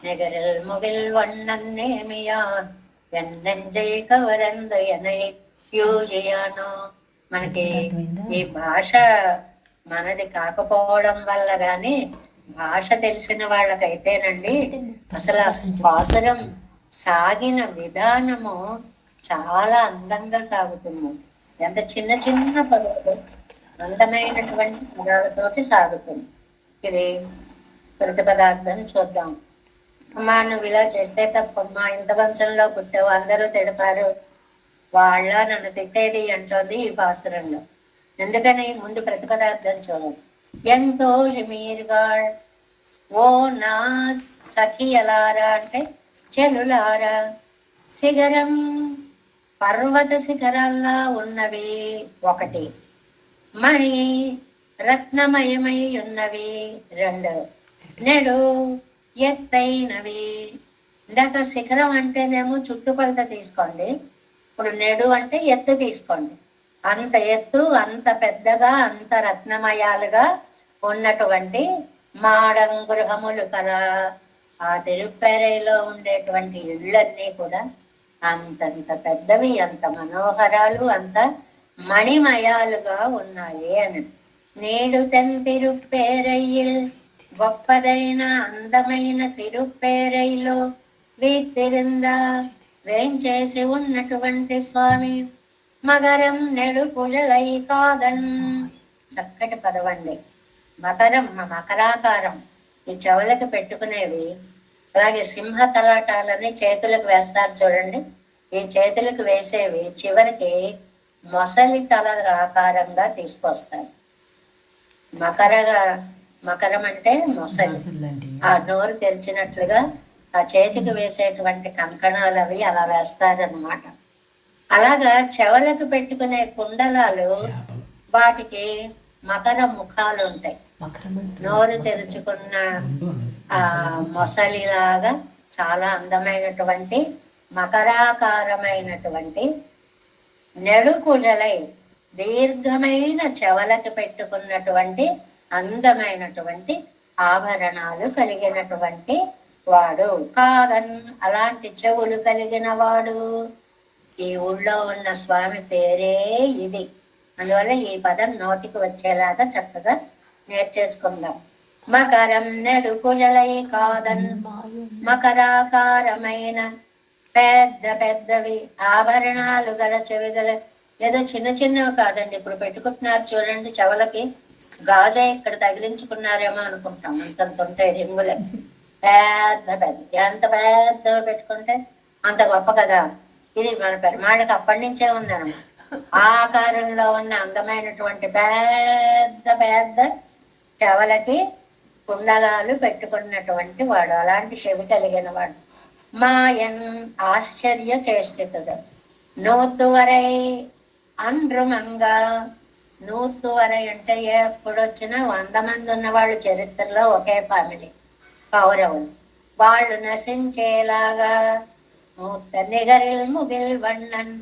నెగరిల్ ముగిల్ వண்ணన్ నేమియాన్ ఎన్నెంజై కవరంద ఎనై యూజియానో. మనకి ఈ భాష మనది కాకపోవడం వల్ల గాని భాష తెలిసిన వాళ్ళకైతేనండి అసలు ఆ పాసురం సాగిన విధానము చాలా అందంగా సాగుతుంది. ఎంత చిన్న చిన్న పదాలు అందమైనటువంటి పదాలతోటి సాగుతుంది. ఇది ప్రతిపదార్థం చూద్దాం. అమ్మా నువ్వు ఇలా చేస్తే తప్పమ్మా, ఇంత వంశంలో పుట్టావు, అందరూ తిడతారు, వాళ్ళ నన్ను తిట్టేది అంటోంది ఈ పాసురంలో. ఎందుకని ముందు ప్రతిపదార్థం చూడండి. ఎంతో మీరుగా ఓ నా సఖియలారా అంటే చెలులారా, శిఖరం పర్వత శిఖరాల్లా ఉన్నవి ఒకటి, మణి రత్నమయమై ఉన్నవి రెండు, నెడు ఎత్తైనవి. ఇందాక శిఖరం అంటేనేమో చుట్టుకొలత తీసుకోండి, ఇప్పుడు నెడు అంటే ఎత్తు తీసుకోండి. అంత ఎత్తు, అంత పెద్దగా, అంత రత్నమయాలుగా ఉన్నటువంటి మాడం గృహములు కదా. ఆ తిరుపేరైలో ఉండేటువంటి ఇళ్ళన్నీ కూడా అంతంత పెద్దవి, అంత మనోహరాలు, అంత మణిమయాలుగా ఉన్నాయి అని. నేడు తెన్ తిరుపేరయ్యిల్ గొప్పదైన అందమైన తిరుపేరైలో వీతిరిందా వేంచేసి ఉన్నటువంటి స్వామి మకరం నెడు పుజలై కాదన్. చక్కటి పదవండి. మకరం మకరాకారం, ఈ చెవులకు పెట్టుకునేవి. అలాగే సింహ తలాటాలని చేతులకు వేస్తారు చూడండి. ఈ చేతులకు వేసేవి చివరికి మొసలి తల ఆకారంగా తీసుకొస్తారు. మకరం అంటే మొసలి. ఆ నోరు తెరిచినట్లుగా ఆ చేతికి వేసేటువంటి కంకణాలు అవి అలా వేస్తారనమాట. అలాగా చెవులకు పెట్టుకునే కుండలాలు వాటికి మకర ముఖాలు ఉంటాయి. నోరు తెరుచుకున్న ఆ మొసలిలాగా చాలా అందమైనటువంటి మకరాకారమైనటువంటి నెడుకుజలై దీర్ఘమైన చెవులకు పెట్టుకున్నటువంటి అందమైనటువంటి ఆభరణాలు కలిగినటువంటి వాడు కాదన్. అలాంటి చెవులు కలిగిన వాడు. ఈ ఊళ్ళో ఉన్న స్వామి పేరే ఇది. అందువల్ల ఈ పదం నోటికి వచ్చేలాగా చక్కగా నేర్చేసుకుందాం. మకరం నెడుకుజలై కాదన్. మకరాకారమైన పెద్ద పెద్దవి ఆభరణాలు గల చెవి గల ఏదో చిన్న చిన్నవి కాదండి. ఇప్పుడు పెట్టుకుంటున్నారు చూడండి చెవులకి, గాజా ఇక్కడ తగిలించుకున్నారేమో అనుకుంటాం. అంతంత ఉంటాయి రింగులు, పెద్ద పెద్ద. ఎంత పెద్దగా పెట్టుకుంటే అంత గొప్ప కదా. ఇది మన పెరుమాళ్ళకి అప్పటి నుంచే ఉందన్నమాట. ఆకారంలో ఉన్న అందమైనటువంటి పెద్ద పెద్ద చెవలకి కుండలాలు పెట్టుకున్నటువంటి వాడు, అలాంటి చెవి కలిగిన వాడు. మాయన్ ఆశ్చర్య చేష్టితుడు. నూతువరై అండ్రుమంగా. నూతువరై అంటే ఎప్పుడొచ్చినా 100 మంది ఉన్నవాళ్ళు చరిత్రలో ఒకే ఫ్యామిలీ కౌరవులు. వాళ్ళు నశించేలాగా మూర్త నిగరిల్ ముగిల్ వಣ್ಣన్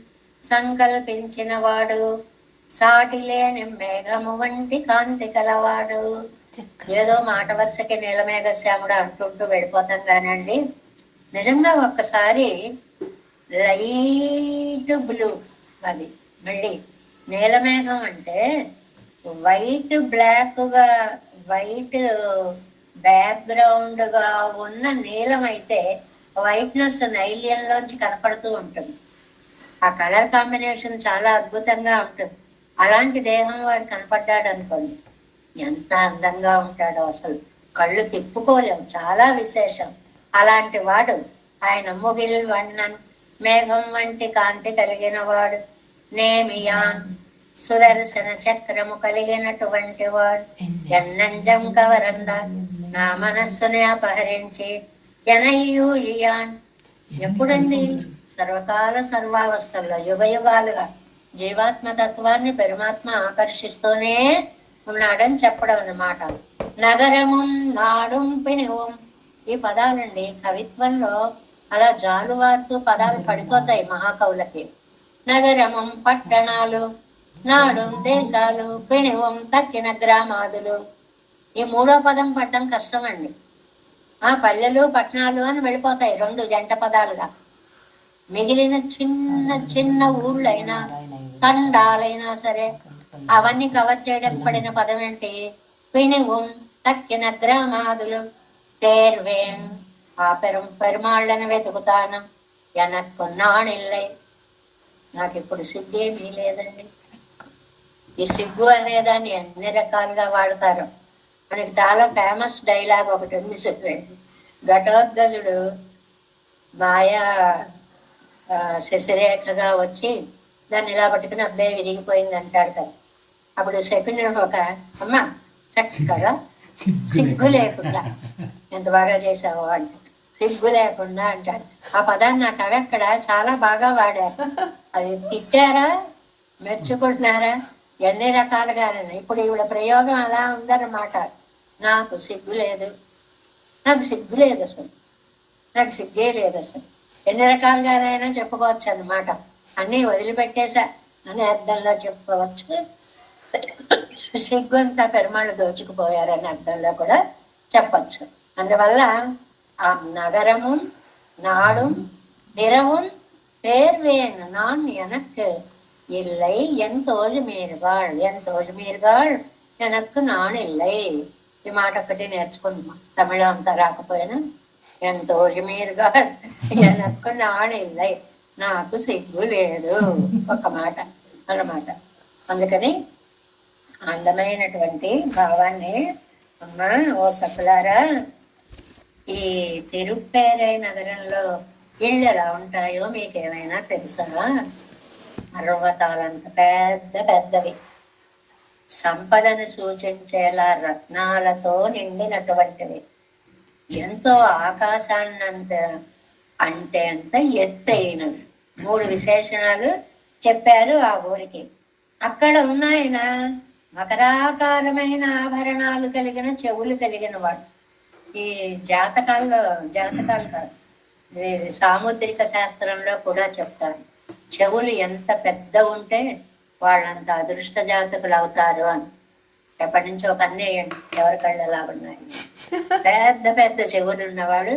సంకల్పించిన వాడు. సాటి లేని మేఘము వంటి కాంతి కలవాడు. ఏదో మాట వరుసకి నీలమేఘశ్యాముడు అంటుంటూ వెళ్ళిపోతాం కానండి, నిజంగా ఒక్కసారి లైట్ బ్లూ, అది మళ్ళీ నీలమేఘం అంటే వైట్ బ్లాక్గా, వైట్ బ్యాక్గ్రౌండ్గా ఉన్న నీలం అయితే వైట్నెస్ నైల్యంలోంచి కనపడుతూ ఉంటుంది. ఆ కలర్ కాంబినేషన్ చాలా అద్భుతంగా ఉంటుంది. అలాంటి దేహం వాడు కనపడ్డాడు అనుకోండి, ఎంత అందంగా ఉంటాడో అసలు కళ్ళు తిప్పుకోలేము, చాలా విశేషం. అలాంటి వాడు ఆయన. ముగిల్ వన్నన్ మేఘం వంటి కాంతి కలిగిన వాడు. నేమియాన్ సుదర్శన చక్రము కలిగినటువంటి వాడు. ఎన్నంజం కవరంద నా మనస్సుని అపహరించి ఎనయ్యూలియాన్. ఎప్పుడండి? సర్వకాల సర్వావస్థల్లో యుగయుగాలుగా జీవాత్మతత్వాన్ని పరమాత్మ ఆకర్షిస్తూనే ఉన్నాడని చెప్పడం అన్నమాట. నగరము నాడుం పిణువం. ఈ పదాలండి కవిత్వంలో అలా జాలువారుతూ పదాలు పడిపోతాయి మహాకవులకి. నగరమం పట్టణాలు, నాడు దేశాలు, పిణువం తక్కిన గ్రామాదులు. ఈ 3వ పదం పడ్డం కష్టమండి. ఆ పల్లెలు పట్టణాలు అని వెళ్ళిపోతాయి 2 జంట పదాలుగా. మిగిలిన చిన్న చిన్న ఊళ్ళైనా తండాలైనా సరే అవన్నీ కవర్ చేయడానికి పడిన పదం ఏంటి? పిణువం తక్కిన గ్రామాదులు. తేర్వేన్ ఆ పెరుమాళ్ళని వెతుకుతాను. ఎనక్కు నాణిల్లై. నాకు ఇప్పుడు సిగ్గేమీ లేదండి. ఈ సిగ్గు అనేదాన్ని ఎన్ని రకాలుగా వాడతారు. మనకి చాలా ఫేమస్ డైలాగ్ ఒకటి ఉంది చూడండి. ఘటోద్గజుడు మాయా శశిరేఖగా వచ్చి దాన్ని ఇలా పట్టుకుని అబ్బాయి విరిగిపోయింది అంటాడు కదా. అప్పుడు శకుని ఒక అమ్మ చక్కగా సిగ్గు లేకుండా, ఎంత బాగా చేసావో అంటే సిగ్గు లేకుండా అంటాడు. ఆ పదాన్ని నాకు అవి అక్కడ చాలా బాగా వాడారు. అది తిట్టారా, మెచ్చుకుంటున్నారా, ఎన్ని రకాలుగా. ఇప్పుడు ఈవిడ ప్రయోగం అలా ఉందన్నమాట. నాకు సిగ్గు లేదు, నాకు సిగ్గు లేదు అసలు, నాకు సిగ్గే లేదు అసలు. ఎన్ని రకాలుగానైనా చెప్పుకోవచ్చు అన్నమాట. అన్నీ వదిలిపెట్టేశా అని అర్థంలో చెప్పుకోవచ్చు. సిగ్గు అంతా పెరుమాళ్ళు దోచుకుపోయారని అర్థంలో కూడా చెప్పచ్చు. అందువల్ల ఆ నగరము నాడు నిరవం தேர்வேன் நான் எனக்கு இல்லை, என் தோழி మీరుగాళ్, ఎన్ తోళి మీరుగాళ్ ఎనక్కు నాన్ ఇల్లై. ఈ మాట ఒక్కటి నేర్చుకుందాం. తమిళం అంతా రాకపోయినా ఎన్ తోళి మీరుగాళ్ ఎనక్కు నాన్ ఇల్లై, నాకు సిగ్గు లేదు, ఒక మాట అన్నమాట. అందుకని అందమైనటువంటి భావాన్ని అమ్మ ఓ సకులారా, ఈ తిరుప్పేరై నగరంలో ఇళ్ళు ఎలా ఉంటాయో మీకేమైనా తెలుసా? పర్వతాలంత పెద్ద పెద్దవి, సంపదను సూచించేలా రత్నాలతో నిండినటువంటివి, ఎంతో ఆకాశాన్నంత అంటే అంత ఎత్తైనవి. 3 విశేషణాలు చెప్పారు ఆ ఊరికి. అక్కడ ఉన్నాయన మకరాకారమైన ఆభరణాలు కలిగిన చెవులు కలిగిన వాడు. ఈ జాతకాలు కాదు, సాముద్రిక శాస్త్రంలో కూడా చెప్తారు, చెవులు ఎంత పెద్ద ఉంటే వాళ్ళంత అదృష్ట జాతకులు అవుతారు అని. ఎప్పటి నుంచో ఒక అన్నేయండి ఎవరి కళ్ళు ఎలా ఉన్నాయి. పెద్ద పెద్ద చెవులు ఉన్నవాడు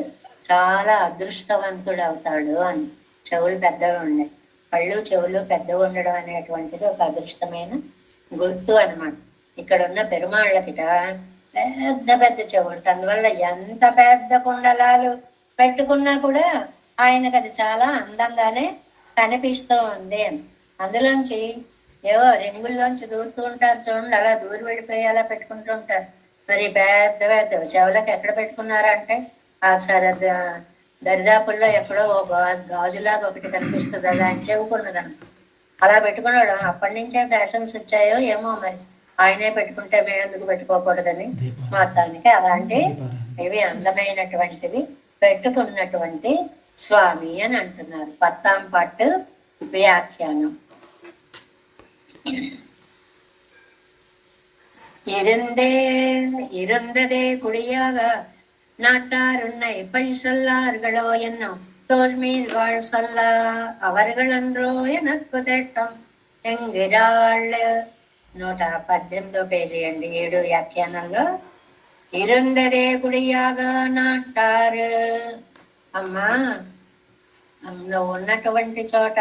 చాలా అదృష్టవంతుడు అవుతాడు అని. చెవులు పెద్దగా ఉన్నాయి, కళ్ళు చెవులు పెద్దగా ఉండడం అనేటువంటిది ఒక అదృష్టమైన గుర్తు అన్నమాట. ఇక్కడ ఉన్న పెరుమాళ్ళకిట పెద్ద పెద్ద చెవులు, అందువల్ల ఎంత పెద్ద కుండలాలు పెట్టుకున్నా కూడా ఆయనకు అది చాలా అందంగానే కనిపిస్తూ ఉంది. అందులోంచి ఏవో రింగుల్లోంచి దూరుతూ ఉంటారు చూడండి, అలా దూరి వెళ్ళిపోయి అలా పెట్టుకుంటూ ఉంటారు. మరి పెద్ద పెద్ద చెవులకు ఎక్కడ పెట్టుకున్నారంటే ఆ దరిదాపుల్లో ఎక్కడో గాజులాగా ఒకటి కనిపిస్తుంది, అది ఆయన చెవుకున్నదను అలా పెట్టుకున్నాడు. అప్పటి నుంచే ఫ్యాషన్స్ వచ్చాయో ఏమో, మరి ఆయనే పెట్టుకుంటే మేము ఎందుకు పెట్టుకోకూడదని మొత్తానికి అలాంటి ఇవి అందమైనటువంటివి పెట్టుకున్నటువంటి స్వామి అని అంటున్నారు. పత్తాం పట్టు వ్యాఖ్యానం. இருந்ததே குடியாக நாட்டாருன்னை பழி சொல்லார்களோ என்னும் தோல்மீர்கள் சொல்ல அவர்கள் அன்றோ எனக்கு தேட்டம் ఎంగిరాళ్ళ 118 పేజీ అండి 7 వ్యాఖ్యానంలో. ఇరుందరే గుడియాగా నాటారు. అమ్మా, నువ్వు ఉన్నటువంటి చోట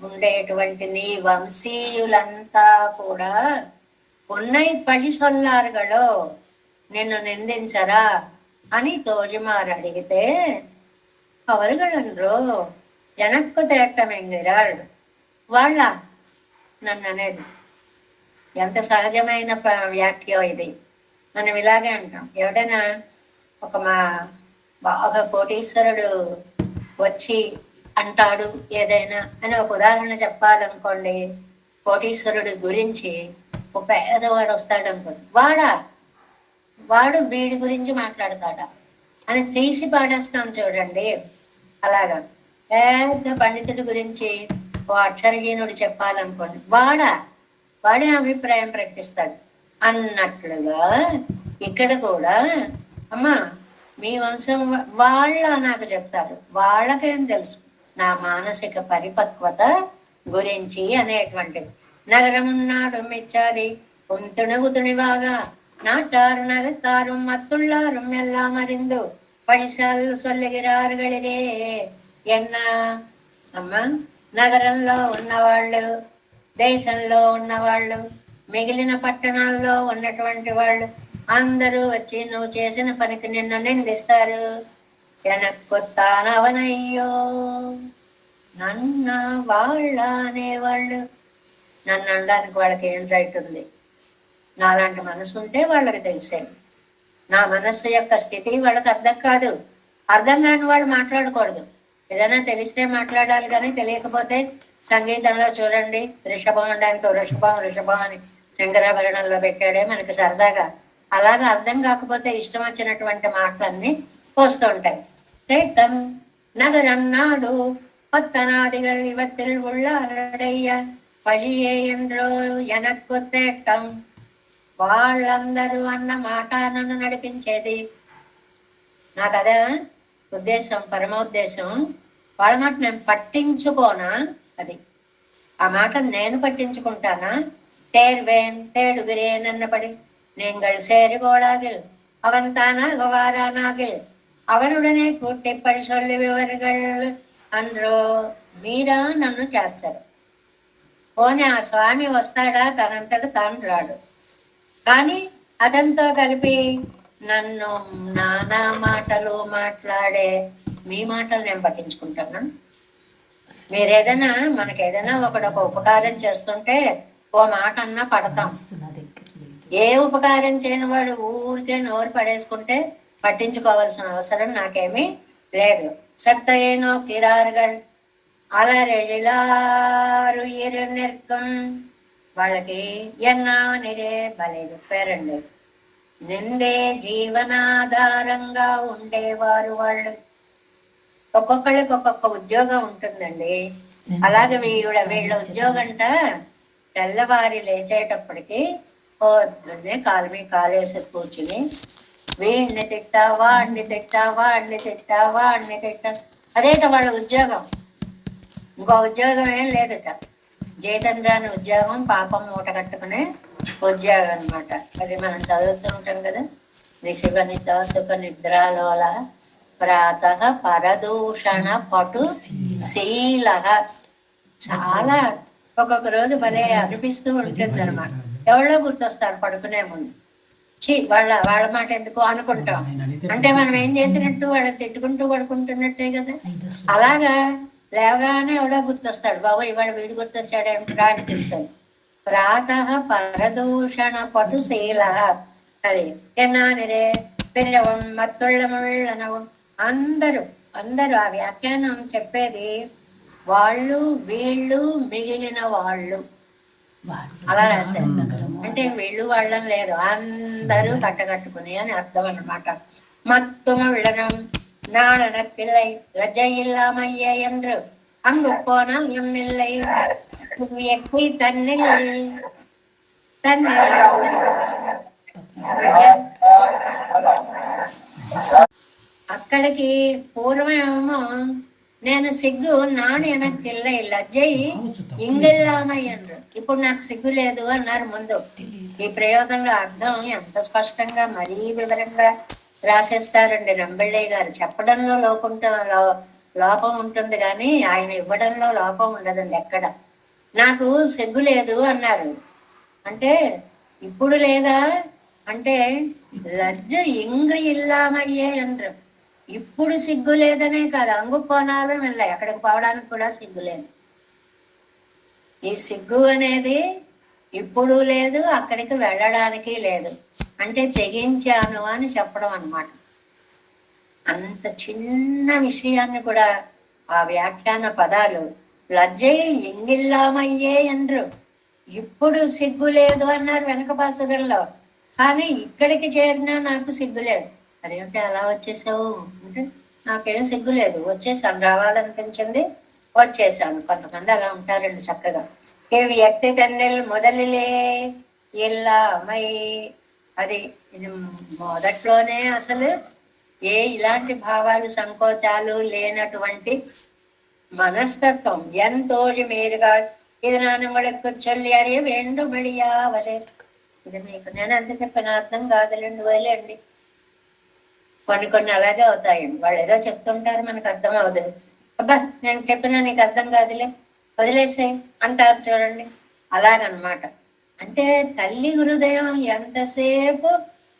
ఉండేటువంటి నీ వంశీయులంతా కూడా ఉన్నై పడి సొల్లారుగలో నిన్ను నిందించరా అని తోజిమారు అడిగితే అవరుగలన్రో ఎనక్కు తేటం ఎంగిరాళ్ళు వాళ్ళ నన్ను అనేది. ఎంత సహజమైన వ్యాఖ్య ఇది. మనం ఇలాగే అంటాం. ఎవడైనా ఒక మా బాగా కోటీశ్వరుడు వచ్చి అంటాడు ఏదైనా అని ఒక ఉదాహరణ చెప్పాలనుకోండి. కోటీశ్వరుడి గురించి ఒక పేదవాడు వస్తాడు అనుకోండి, వాడు వీడి గురించి మాట్లాడతాడా అని తీసి పాడేస్తాం చూడండి. అలాగా పెద్ద పండితుడి గురించి ఓ అక్షరహీనుడు చెప్పాలనుకోండి, వాడే అభిప్రాయం ప్రకటిస్తాడు అన్నట్లుగా ఇక్కడ కూడా అమ్మా మీ వంశం వాళ్ళ నాకు చెప్తారు, వాళ్ళకేం తెలుసు నా మానసిక పరిపక్వత గురించి అనేటువంటిది. நகரமுன்னாடு மெச்சாதே உன் துணிவாக நாட்டார் நகத்தாரும் மத்துள்ளாரும் எல்லாம் அறிந்து பழிசால் சொல்லுகிறார்களே. ఎన్న అమ్మా, నగరంలో ఉన్నవాళ్ళు, దేశంలో ఉన్నవాళ్ళు, మిగిలిన పట్టణాల్లో ఉన్నటువంటి వాళ్ళు అందరూ వచ్చి నువ్వు చేసిన పనికి నిన్ను నిందిస్తారు. ఎనక్కొత్తానవనయ్యో నన్న వాళ్ళ అనేవాళ్ళు. నన్ను అనడానికి వాళ్ళకి ఏం రైట్ ఉంది? నాలాంటి మనసు ఉంటే వాళ్ళకి తెలిసేది. నా మనస్సు యొక్క స్థితి వాళ్ళకి అర్థం కాదు. అర్థం కాని వాళ్ళు మాట్లాడకూడదు. ఏదైనా తెలిస్తే మాట్లాడాలి, కానీ తెలియకపోతే సంగీతంలో చూడండి, రిషభం అనడానికి రిషభం అని శంకరాభరణంలో పెట్టాడే మనకి సరదాగా. అలాగా అర్థం కాకపోతే ఇష్టం వచ్చినటువంటి మాటలన్నీ పోస్తూ ఉంటాయి. తేటం నగరం నాడు పత్తనాదిகள் ఇవத்தில் உள்ளாரடைய పழிయే ఎంద్రో ఎనక్కు తేటం. వాళ్ళందరూ అన్న మాట నన్ను నడిపించేది. నాకు అదే ఉద్దేశం, పరమోద్దేశం. వాళ్ళ మాట నేను పట్టించుకోనా? అది ఆ మాట నేను పట్టించుకుంటానా? தேர்வேன் தேடுகிறேன் என்னபடி நீங்கள் சேரிகோளாகில் அவன் தானாக வாரானாகில் அவனுடனே கூட்டி படி சொல்லுவர்கள் అండ్రో. మీరా నన్ను చేర్చరు. పోనీ ఆ స్వామి వస్తాడా? తనంతట తాను రాడు. కానీ అతనితో కలిపి నన్ను నానా మాటలు మాట్లాడే మీ మాటలు నేను పట్టించుకుంటాను. మీరేదైనా మనకేదైనా ఒక ఉపకారం చేస్తుంటే ఓ మాట అన్నా పడతాం. ఏ ఉపకారం చేయని వాడు ఊరికే నోరు పడేసుకుంటే పట్టించుకోవాల్సిన అవసరం నాకేమీ లేదు. సత్తయేనో కిరారుగల్ అలరెళిలారు ఇరు నిర్గం. వాళ్ళకి ఎన్నా నిరే భలే చెప్పారండి. నిందే జీవనాధారంగా ఉండేవారు వాళ్ళు. ఒక్కొక్కళ్ళకి ఒక్కొక్క ఉద్యోగం ఉంటుందండి. అలాగే వీళ్ళ ఉద్యోగంట తెల్లవారి లేచేటప్పటికి పొద్దున్నే కాలు మీ కాలేసి కూర్చుని వీడిని తిట్టా, వాడిని తిట్టా, వాడిని తిట్టా, వాడిని తిట్టా. అదేట వాళ్ళ ఉద్యోగం. ఇంకో ఉద్యోగం ఏం లేదట. జీతం రాని ఉద్యోగం, పాపం మూట కట్టుకునే ఉద్యోగం అనమాట. అది మనం చదువుతూ ఉంటాం కదా. రిషివనిత సుఖ నిద్రాలోల ప్రాత పరదూషణ పటు శీల. చాలా ఒక్కొక్క రోజు భలే అనిపిస్తూ ఉంటుంది అనమాట. ఎవరో గుర్తొస్తారు పడుకునే ముందు. వాళ్ళ మాట ఎందుకు అనుకుంటాం. అంటే మనం ఏం చేసినట్టు వాళ్ళని తిట్టుకుంటూ పడుకుంటున్నట్టే కదా. అలాగా లేవగానే ఎవడో గుర్తొస్తాడు, బాబు ఇవాడు వీడు గుర్తొచ్చాడు ఏమిట్రా అనిపిస్తాడు. ప్రాతః పరదూషణ పటుశీల, అది ఎన్నానిరే పిరవం మత్తుళ్ళముళ్ళనవం. అందరూ అందరూ ఆ వ్యాఖ్యానం చెప్పేది వాళ్ళు వీళ్ళు మిగిలిన వాళ్ళు అలా రాశారు. అంటే వీళ్ళు వాళ్ళని లేదు, అందరూ కట్టకట్టుకుని అని అర్థం అన్నమాట. மத்தும விளனம் நாணனக்கில்லை லஜ்ஜை இல்லாமையே என்று அங்கு போனால் எம்மில்லை எக்கை தன்னில் தன்னில். అక్కడికి పూర్వమేమో నేను సిగ్గు నాడు ఎనక్కిల్లై లజ్జై ఇంగిల్లామయ్యండ్రు, ఇప్పుడు నాకు సిగ్గు లేదు అన్నారు ముందు. ఈ ప్రయోగంలో అర్థం ఎంత స్పష్టంగా మరీ వివరంగా రాసేస్తారండి రంబెళ్ళయ్య గారు. చెప్పడంలో లోపం ఉంటుంది కానీ ఆయన ఇవ్వడంలో లోపం ఉండదండి ఎక్కడ. నాకు సిగ్గు లేదు అన్నారు అంటే ఇప్పుడు లేదా అంటే లజ్జ ఇంగు ఇల్లామయ్యే అంటారు. ఇప్పుడు సిగ్గు లేదనే కాదు, అంగు కోణాలు వెళ్ళాయి, అక్కడికి పోవడానికి కూడా సిగ్గు లేదు. ఈ సిగ్గు అనేది ఇప్పుడు లేదు, అక్కడికి వెళ్ళడానికి లేదు. అంటే తెగించాను అని చెప్పడం అన్నమాట. అంత చిన్న విషయాన్ని కూడా ఆ వ్యాఖ్యాన పదాలు లజ్జై ఇంగిల్లామయ్యే అండ్రు. ఇప్పుడు సిగ్గు లేదు అన్నారు వెనక పాసురంలో, కానీ ఇక్కడికి చేరినా నాకు సిగ్గు లేదు. అదేంటి అలా వచ్చేసావు అంటే నాకేం సిగ్గు లేదు, వచ్చేసాను, రావాలనిపించింది వచ్చేసాను. కొంతమంది అలా ఉంటారండి చక్కగా. ఏ వ్యక్తి తన్నెల్ మొదలిలే ఇల్లామై, అది మొదట్లోనే అసలు ఇలాంటి భావాలు సంకోచాలు లేనటువంటి మనస్తత్వం. ఎంతోజి మీరుగా ఇది నాన్నమ్మకు చొల్లి అరే వెండు మెడియావలే. ఇది మీకు నేను అంత చెప్పిన అర్థం కాదులేండి, వదిలేండి. కొన్ని అలాగే అవుతాయండి. వాళ్ళు ఏదో చెప్తుంటారు, మనకు అర్థం అవుతుంది. అబ్బా నేను చెప్పినా నీకు అర్థం కాదులే వదిలేసాయి అంటారు చూడండి, అలాగనమాట. అంటే తల్లి హృదయం ఎంతసేపు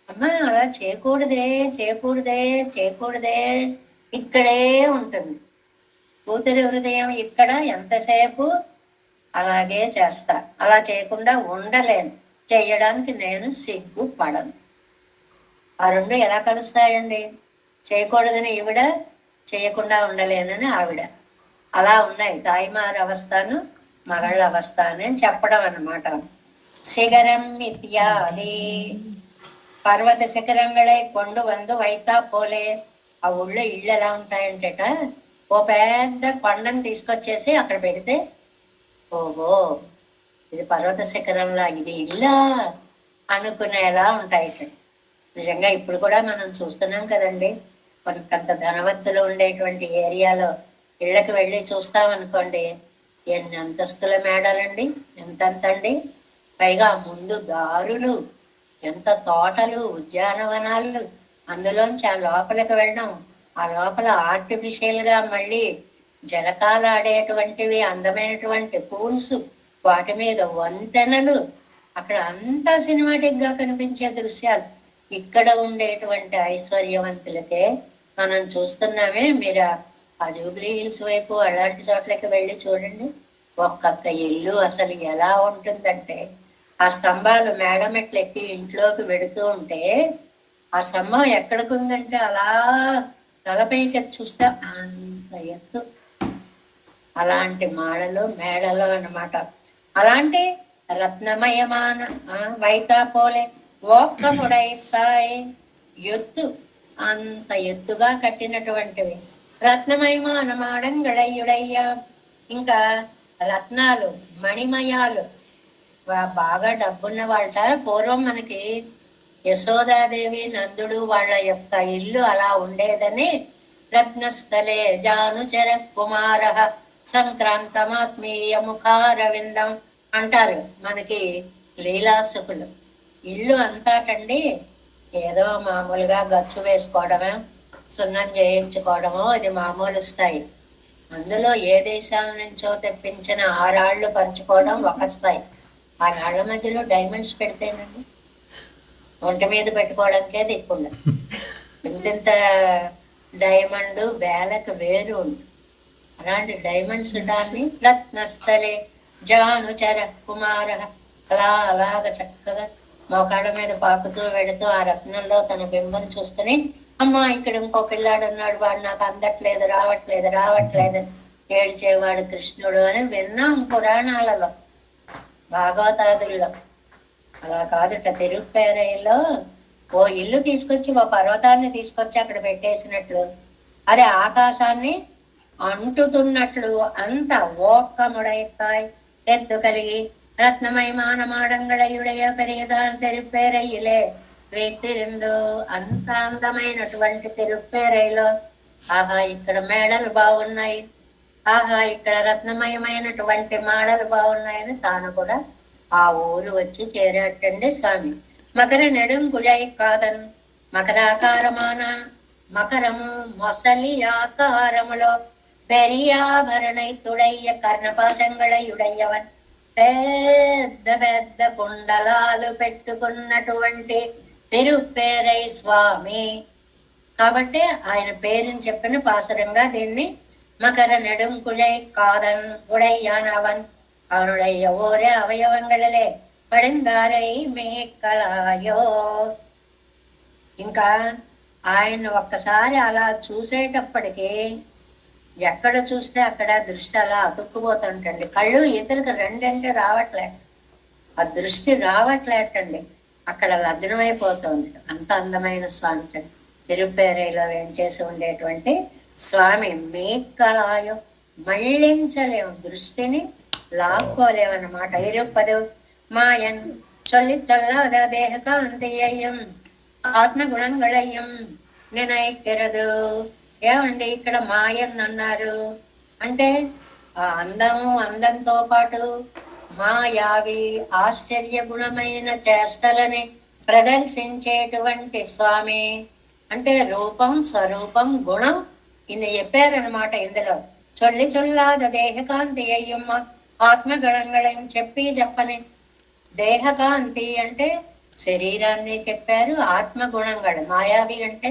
అమ్మా అలా చేయకూడదే చేయకూడదే చేయకూడదే ఇక్కడే ఉంటుంది. కూతురి హృదయం ఇక్కడ ఎంతసేపు అలాగే చేస్తా, అలా చేయకుండా ఉండలేను, చేయడానికి నేను సిగ్గుపడను. ఆ రెండు ఎలా కలుస్తాయండి? చేయకూడదని ఈవిడ, చేయకుండా ఉండలేనని ఆవిడ. అలా ఉన్నాయి తాయిమార్ అవస్థను మగళ్ళ అవస్థ అని చెప్పడం అన్నమాట. శిఖరం ఇత్యాది పర్వత శిఖరంగళే కొండు వందు వైతా పోలే. ఆ ఊళ్ళో ఇళ్ళు ఎలా ఉంటాయంటేట, ఓ పెద్ద కొండను తీసుకొచ్చేసి అక్కడ పెడితే ఓహో ఇది పర్వత శిఖరంలా, ఇది ఇల్లా అనుకునేలా ఉంటాయి. నిజంగా ఇప్పుడు కూడా మనం చూస్తున్నాం కదండి, కొంత ధనవంతులు ఉండేటువంటి ఏరియాలో ఇళ్ళకి వెళ్ళి చూస్తామనుకోండి, ఎన్ని అంతస్తుల మేడలండి, ఎంతంతండి, పైగా ముందు దారులు, ఎంత తోటలు, ఉద్యానవనాలు, అందులోంచి ఆ లోపలికి వెళ్ళడం, ఆ లోపల ఆర్టిఫిషియల్గా మళ్ళీ జలకాలు ఆడేటువంటివి అందమైనటువంటి పూల్స్, వాటి మీద వంతెనలు, అక్కడ అంతా సినిమాటిక్గా కనిపించే దృశ్యాలు. ఇక్కడ ఉండేటువంటి ఐశ్వర్యవంతులకే మనం చూస్తున్నామే. మీరు ఆ జూబ్లీ హిల్స్ వైపు అలాంటి చోట్లకి వెళ్ళి చూడండి, ఒక్కొక్క ఇల్లు అసలు ఎలా ఉంటుందంటే, ఆ స్తంభాలు మేడమెట్లు ఎక్కి ఇంట్లోకి వెడుతూ ఉంటే ఆ స్తంభం ఎక్కడికి ఉందంటే అలా తలపైకి చూస్తే అంత ఎత్తు. అలాంటి మాడలు మేడలు అన్నమాట. అలాంటి రత్నమయమాన వైతా పోలే ఒక్కముడైతాయి, ఎత్తు అంత ఎత్తుగా కట్టినటువంటివి. రత్నమయమాన మాడంగడయ్యుడయ్యా. ఇంకా రత్నాలు మణిమయాలు, బాగా డబ్బున్న వాళ్ళ. పూర్వం మనకి యశోదాదేవి నందుడు వాళ్ళ యొక్క ఇల్లు అలా ఉండేదని రత్నస్థలే జానుచర కుమార సంక్రాంతమాత్మీయ ముఖారవిందం అంటారు మనకి లీలాసుకులు. ఇల్లు అంతాటండి ఏదో మామూలుగా గచ్చు వేసుకోవడమే, సున్నం చేయించుకోవడమో ఇది మామూలు స్థాయి. అందులో ఏ దేశాల నుంచో తెప్పించిన 6 రాళ్ళు పరుచుకోవడం ఒక స్థాయి. ఆ రాళ్ల మధ్యలో డైమండ్స్ పెడితేనండి ఒంటి మీద పెట్టుకోవడానికే దిక్కుండదు. ఇంత డైమండ్ వేలకు వేరు ఉంది. అలాంటి డైమండ్స్ డాన్ని రత్నస్థలే జానుచర కుమార అలా అలాగ చక్కగా మోకాళ్ళ మీద పాకుతూ వెడుతూ ఆ రత్నంలో తన బింబం చూసుకుని, అమ్మా ఇక్కడ ఇంకో పిల్లాడు ఉన్నాడు, వాడు నాకు అందట్లేదు, రావట్లేదు ఏడ్చేవాడు కృష్ణుడు అని విన్నాం పురాణాలలో, భాగవతాదుల్లో. అలా కాదుట, తిరుప్పేరైలో ఓ ఇల్లు తీసుకొచ్చి ఓ పర్వతాన్ని తీసుకొచ్చి అక్కడ పెట్టేసినట్లు, అది ఆకాశాన్ని అంటుతున్నట్లు అంత ఓక్కముడైతాయి ఎత్తు కలిగి రత్నమయమానమాడంగళయుడయ పెరియదాన్ తిరుప్పేరయ్యలే వేతిరిందు. అంత అందమైనటువంటి తిరుప్పేరైలో ఆహా ఇక్కడ మేడలు బాగున్నాయి, ఆహా ఇక్కడ రత్నమయమైనటువంటి మాడలు బాగున్నాయని తాను కూడా ఆ ఊరు వచ్చి చేరేటండి స్వామి. మకర నెడుంగుళై కాదన్ మకరాకారమాన మకరము మొసలి ఆకారములో పెరియాభరణైతుడయ్య కర్ణపాశంగళయుడయ్యవన్ పెద్ద పెద్ద కుండలాలు పెట్టుకున్నటువంటి తిరుప్పేరై స్వామి. కాబట్టి ఆయన పేరుని చెప్పిన పాసురంగా దీన్ని మకర నెడుంకుళై కాదన్ ఉడయ్యానవన్ அவனுடைய ஓரே అవయవంగళలే పడిందారై మేకలాయో. ఇంకా ఆయన ఒక్కసారి అలా చూసేటప్పటికి ఎక్కడ చూస్తే అక్కడ దృష్టి అలా అతుక్కుపోతుంటండి. కళ్ళు ఇతరులకు రెండంటే రావట్లే, ఆ దృష్టి రావట్లేటండి, అక్కడ లగ్నమైపోతుంది. అంత అందమైన స్వామి తిరుపేరైలో వేంచేసి ఉండేటువంటి స్వామి. మేకలాయో మళ్ళించలేము, దృష్టిని లాక్కోలేమన్నమాట. ఇరుపదు మాయన్ చొల్లి చొల్లాద దేహకాంతియ్యం ఆత్మగుణంగళయ్యం నినైక్కిరదు. ఏమండి ఇక్కడ మాయన్ అన్నారు అంటే ఆ అందంతో పాటు మాయావి ఆశ్చర్య గుణమైన చేష్టలని ప్రదర్శించేటువంటి స్వామి. అంటే రూపం, స్వరూపం, గుణం ఇన్ని చెప్పారనమాట ఇందులో. చొల్లి చొల్లాద దేహకాంతి అయ్యమ్మ ఆత్మగణంగళం చెప్పని దేహకాంతి అంటే శరీరాన్ని చెప్పారు, ఆత్మగుణంగళ మాయావి అంటే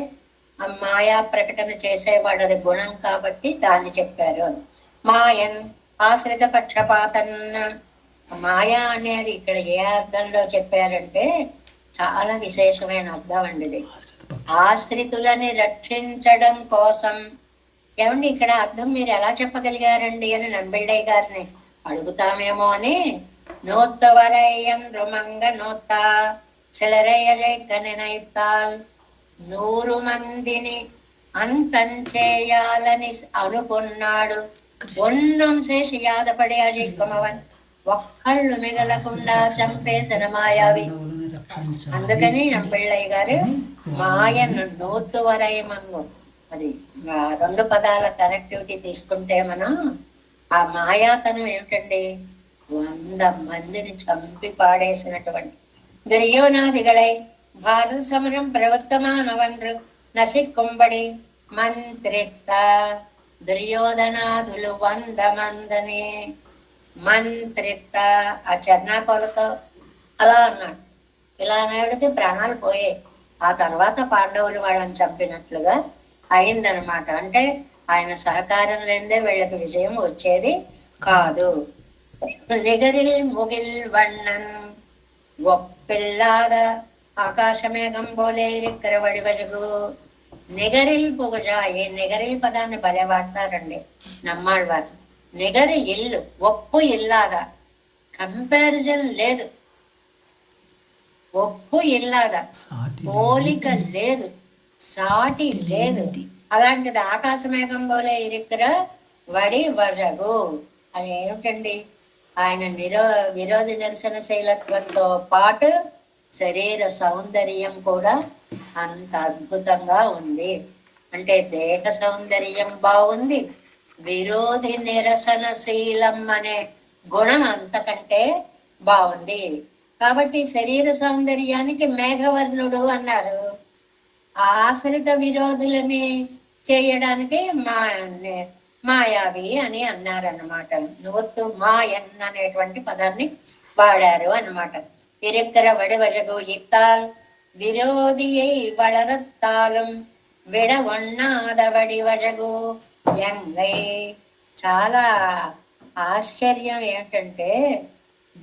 మాయా ప్రకటన చేసేవాడు, అది గుణం కాబట్టి దాన్ని చెప్పారు. మాయన్ ఆశ్రిత పక్షపాతన్న మాయా అనేది ఇక్కడ ఏ అర్థంలో చెప్పారంటే చాలా విశేషమైన అర్థం అండి ఇది. ఆశ్రితులని రక్షించడం కోసం. ఏమండి ఇక్కడ అర్థం మీరు ఎలా చెప్పగలిగారండి అని నంబిళ్ళయ్య గారిని అడుగుతామేమో అని. నూత్తవరయ్యన్ రుమంగ నూత్త చిలరయ్యనైతాల్ 100 మందిని అంతం చేయాలని అనుకున్నాడు. ఒన్నం శేషి యాదపడి అజిక్కమవన్ ఒక్కళ్ళు మిగలకుండా చంపేసిన మాయావి. అందుకని నంబిళ్ళయ్య గారు మాయను నూత్తువరయ్యమంగు, అది 2 పదాల కనెక్టివిటీ తీసుకుంటే మనం ఆ మాయాతనం ఏమిటండి, 100 మందిని చంపి పాడేసినటువంటి దుర్యోనాదిగళై భారత సమరం ప్రవర్తమానవన్రు నసిక్కుంబడి మంత్రిత్త. దుర్యోధనాదులు 100 మందిని మంత్రిత్త ఆ చర్నాకోలతో అలా అన్నాడు. ఇలా అనేడితే ప్రాణాలు పోయాయి. ఆ తర్వాత పాండవులు వాళ్ళని చంపినట్లుగా అయిందనమాట. అంటే ఆయన సహకారం లేదే వీళ్ళకి విజయం వచ్చేది కాదు. నిగరిల్ ముగిల్ వண்ணన్ ఒప్పిల్లాద ఆకాశమేఘం పోలే ఇక్కడ వడివలుగు. నిగరిల్ పుగజ, ఈ నిగరిల్ పదాన్ని భలే వాడతారండి నమ్మాళ్ళవారు. నిగరి ఇల్లు, ఒప్పు ఇల్లాదా, కంపారిజన్ లేదు, ఒప్పు ఇల్లాదా, పోలిక లేదు, సాటి లేదు. అలాంటిది ఆకాశమేఘం పోలే ఇరిక్కర వడి వరగు అని ఏమిటండి, ఆయన విరోధి నిరసన శైలత్వంతో పాటు శరీర సౌందర్యం కూడా అంత అద్భుతంగా ఉంది. అంటే దేహ సౌందర్యం బాగుంది, విరోధి నిరసనశీలం అనే గుణం అంతకంటే బాగుంది. కాబట్టి శరీర సౌందర్యానికి మేఘవర్ణుడు అన్నారు. ఆశ్రిత విరోధులని చేయడానికి మాయావి అని అన్నారన్నమాట. నూత్తు మాయన్ అనేటువంటి పదాన్ని వాడారు అన్నమాట. ఇరిక్కర వడివజగు ఇత్తాల్ విరోధియై వళరత్తాలం విడ ఒన్నాద వడివజగు ఎంగై చాలా ఆశ్చర్యం ఏమిటంటే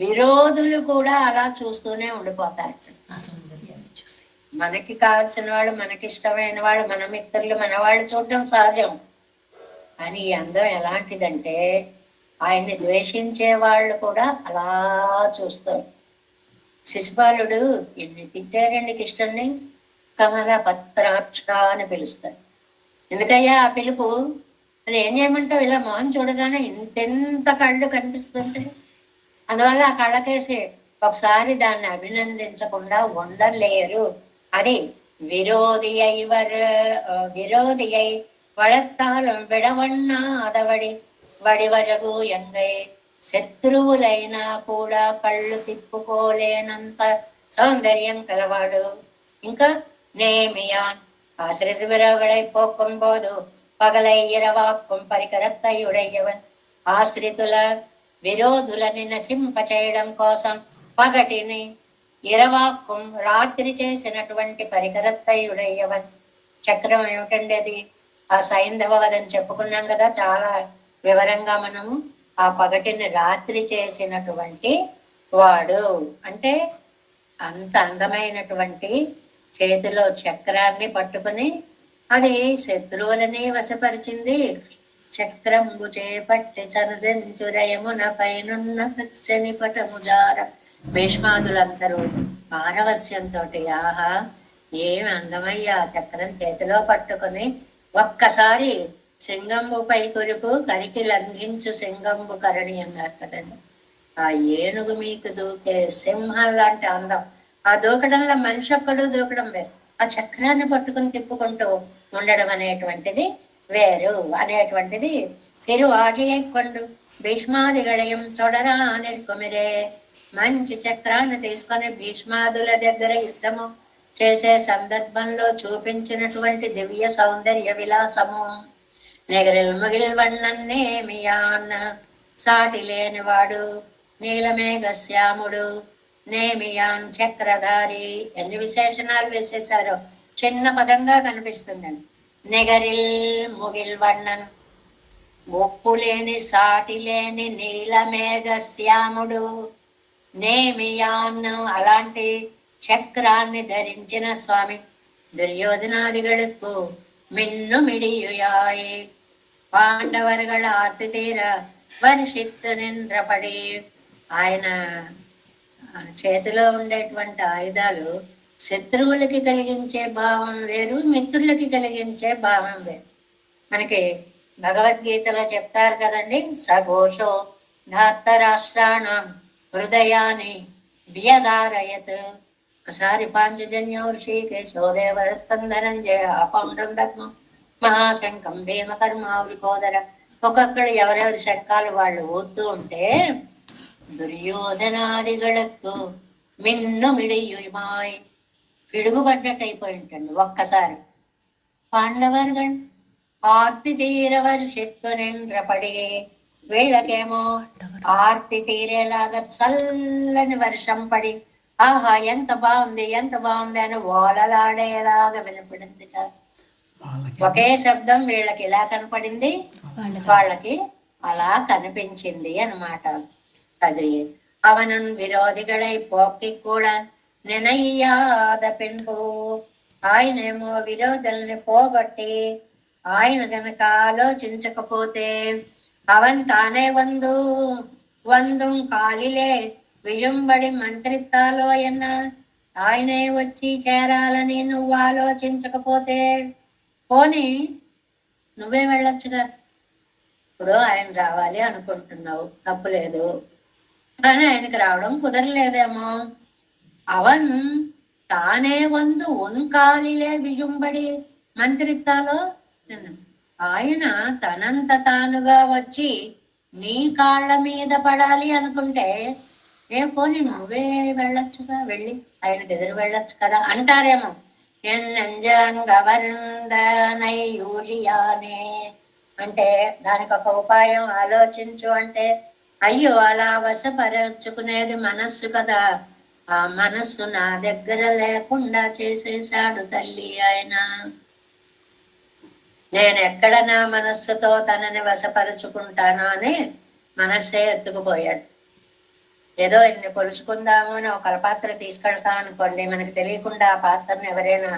విరోధులు కూడా అలా చూస్తూనే ఉండిపోతారు. ఆ సౌందర్యాన్ని చూసి మనకి కావాల్సిన వాళ్ళు, మనకి ఇష్టమైన వాళ్ళు, మన మిత్రులు, మన వాళ్ళు చూడటం సహజం. కానీ ఈ అందం ఎలాంటిదంటే ఆయన్ని ద్వేషించే వాళ్ళు కూడా అలా చూస్తారు. శిశుపాలుడు ఎన్ని తిట్టాడండి కృష్ణుడిని, కమల పత్రాక్ష అని పిలుస్తారు. ఎందుకయ్యా ఆ పిలుపు? అది ఏం చేయమంటావు? ఇలా మొహం చూడగానే ఇంతెంత కళ్ళు కనిపిస్తుంటే అందువల్ల ఆ కళ్ళకేసి ఒకసారి దాన్ని అభినందించకుండా ఉండలేరు. అది విరోధియై వళత్తాలం విడవన్నాదవడి వడివజగు ఎంగై శత్రువులైనా కూడా కళ్ళు తిప్పుకోలేనంత సౌందర్యం కలవాడు. ఇంకా నేమియాన్ ஆசிரிது விரவுகளை போக்கும் போது పగలై ఇరవాక్కుం పరికరత్తయుడయ్యవన్ ఆశ్రితుల విరోధులని నశింప చేయడం కోసం పగటిని ఇరవాక్కుం రాత్రి చేసినటువంటి పరికరత్తయుడయ్యవన్. చక్రం ఏమిటండి అది? ఆ సైంధవ వదని చెప్పుకున్నాం కదా చాలా వివరంగా మనము. ఆ పగటిని రాత్రి చేసినటువంటి వాడు అంటే అంత అందమైనటువంటి చేతిలో చక్రాన్ని పట్టుకుని అది శత్రువులని వశపరిచింది. చక్రంబు చేపట్టి సరదించురయమున పైనున్న పచ్చని పటముజార. భీష్మాదులందరూ పారవస్యంతో ఆహా ఏమి అందమయ్యా చక్రం చేతిలో పట్టుకుని ఒక్కసారి సింగంబుపై కొరుకు కరికి లంఘించు సింగంబు కరణి అన్నారు కదండి. ఆ ఏనుగు మీకు దూకే సింహం లాంటి అందం. ఆ దూకడంలో మనిషి ఒక్కడు దూకడం వేరు, ఆ చక్రాన్ని పట్టుకుని తిప్పుకుంటూ ఉండడం అనేటువంటిది వేరు అనేటువంటిది తిరువాడియై కొండు భీష్మాదిగడయం తొడరా నిర్కుమిరే. మంచి చక్రాన్ని తీసుకొని భీష్మాదుల దగ్గర యుద్ధము చేసే సందర్భంలో చూపించినటువంటి దివ్య సౌందర్య విలాసము. నెగరిల్ ముగిల్ వన్నన్నేమియాన్ సాటి లేనివాడు నీలమేఘ శ్యాముడు నేమియాన్ చక్రధారి. ఎన్ని విశేషణాలు వేసేసారో చిన్న పదంగా కనిపిస్తుందండి. నెగరిల్ ముగిల్ వన్నన్ ఒప్పు లేని సాటి లేని నీలమేఘ శ్యాముడు నేమియాన్ అలాంటి చక్రాన్ని ధరించిన స్వామి. దుర్యోధనాదిగళకు మిన్ను మిడియుయాయి పాండవర్గళ ఆర్తి తీర వర్షిత్తు నింద్రపడి. ఆయన చేతిలో ఉండేటువంటి ఆయుధాలు శత్రువులకి కలిగించే భావం వేరు, మిత్రులకి కలిగించే భావం వేరు. మనకి భగవద్గీతలో చెప్తారు కదండి, సఘోషో ధాత్తరాష్ట్రాణం హృదయాన్ని వ్యధారయత్. ఒకసారి పాంచజన్యం ఋషికేశోదేవస్తంధనంజయ పౌండ్రం దగ్మం మహాశంఖం భీమకర్మావృకోదర. ఒక్కొక్కడు ఎవరెవరి శంఖాలు వాళ్ళు ఊతూ ఉంటే దుర్యోధనాదిగళకు మిన్ను మిడియుమాయ్ పిడుగుపడ్డట్టు అయిపోయి ఉంటుంది ఒక్కసారి. పాండవర్గళ్ ఆర్తి తీరవర్షిత్తు నింద్రపడి. వీళ్ళకేమో ఆర్తి తీరేలాగా చల్లని వర్షం పడి ఆహా ఎంత బాగుంది ఎంత బాగుంది అని ఓలలాడేలాగా వినపడింది. ఒకే శబ్దం వీళ్ళకి ఇలా కనపడింది, వాళ్ళకి అలా కనిపించింది అన్నమాట. అది అవనన్ విరోధిగళై పోక్కి కూడా నినయ్యాద పెంపు. ఆయనేమో విరోధుల్ని పోగొట్టి ఆయన గనక ఆలోచించకపోతే అవన్ తానే వందు కాలిలే విజంబడి మంత్రిత్తాలో ఎన్న ఆయనే వచ్చి చేరాలని నువ్వు ఆలోచించకపోతే పోనీ నువ్వే వెళ్ళొచ్చుగా. ఇప్పుడు ఆయన రావాలి అనుకుంటున్నావు, తప్పులేదు, కానీ ఆయనకి రావడం కుదరలేదేమో. అవన్ తానే కాలిలే విజంబడి మంత్రిత్తాలో ఆయన తనంత తానుగా వచ్చి నీ కాళ్ళ మీద పడాలి అనుకుంటే పోనీ నువ్వే వెళ్ళొచ్చుగా, వెళ్ళి ఆయనకు ఎదురు వెళ్ళొచ్చు కదా అంటారేమో. అంటే దానికి ఒక ఉపాయం ఆలోచించు అంటే అయ్యో అలా వశపరచుకునేది మనస్సు కదా, ఆ మనస్సు నా దగ్గర లేకుండా చేసేశాడు తల్లి ఆయన. నేను ఎక్కడ నా మనస్సుతో తనని వశపరుచుకుంటానో అని మనస్సే ఎత్తుకుపోయాడు. ఏదో ఇన్ని కొలుసుకుందాము అని ఒక పాత్ర తీసుకెళ్తాం అనుకోండి, మనకి తెలియకుండా ఆ పాత్రను ఎవరైనా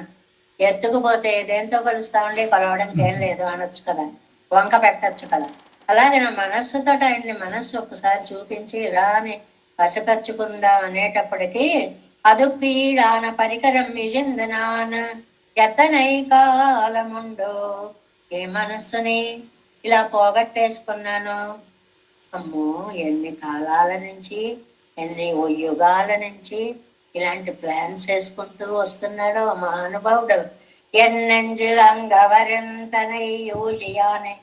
ఎత్తుకుపోతే దేంతో కొలుస్తామండి, కొలవడానికి ఏం లేదు అనొచ్చు కదా, వంక పెట్టచ్చు కదా. అలాగే నా మనస్సుతో ఆయన్ని మనస్సు ఒకసారి చూపించి రాని వశపరుచుకుందాం అనేటప్పటికీ అదుక్కీడాన పరికరం విజందనాన ఎత్తనై కాలముండో. ఏ మనస్సుని ఇలా పోగొట్టేసుకున్నాను, అమ్మో ఎన్ని కాలాల నుంచి, ఎన్ని యుగాల నుంచి ఇలాంటి ప్లాన్స్ వేసుకుంటూ వస్తున్నాడు మహానుభావుడు. ఎన్నెంజు అంగవరంతనై యూజియానే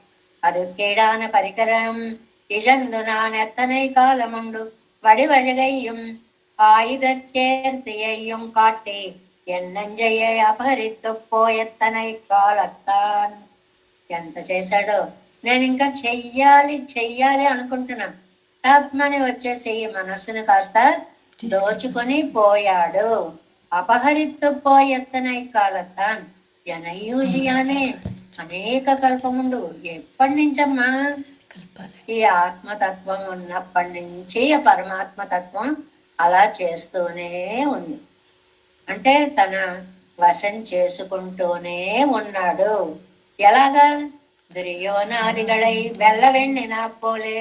அதுக்கேடான பரிகரம் இழந்து நான் எத்தனை காலமுண்டு வடிவழகையும் ஆயுதச்சேர்த்தியையும் காட்டி என் நெஞ்சையை అపహరిత్తు పోయెత్తనై కాలత్తాన్. ఎంత చేశాడో, నేను ఇంకా చెయ్యాలి అనుకుంటున్నా, తప్పమని వచ్చేసి మనస్సును కాస్త దోచుకొని పోయాడు. అపహరిత్తు పోయెత్తనై కాలత్తాన్ ఎనయూజియానే అనేక కల్పముండు. ఎప్పటి నుంచమ్మా, ఈ ఆత్మతత్వం ఉన్నప్పటి నుంచి ఆ పరమాత్మతత్వం అలా చేస్తూనే ఉంది. అంటే తన వశం చేసుకుంటూనే ఉన్నాడు. ఎలాగా? దుర్యోధనాదిగళై వెళ్ళవెండినా పోలే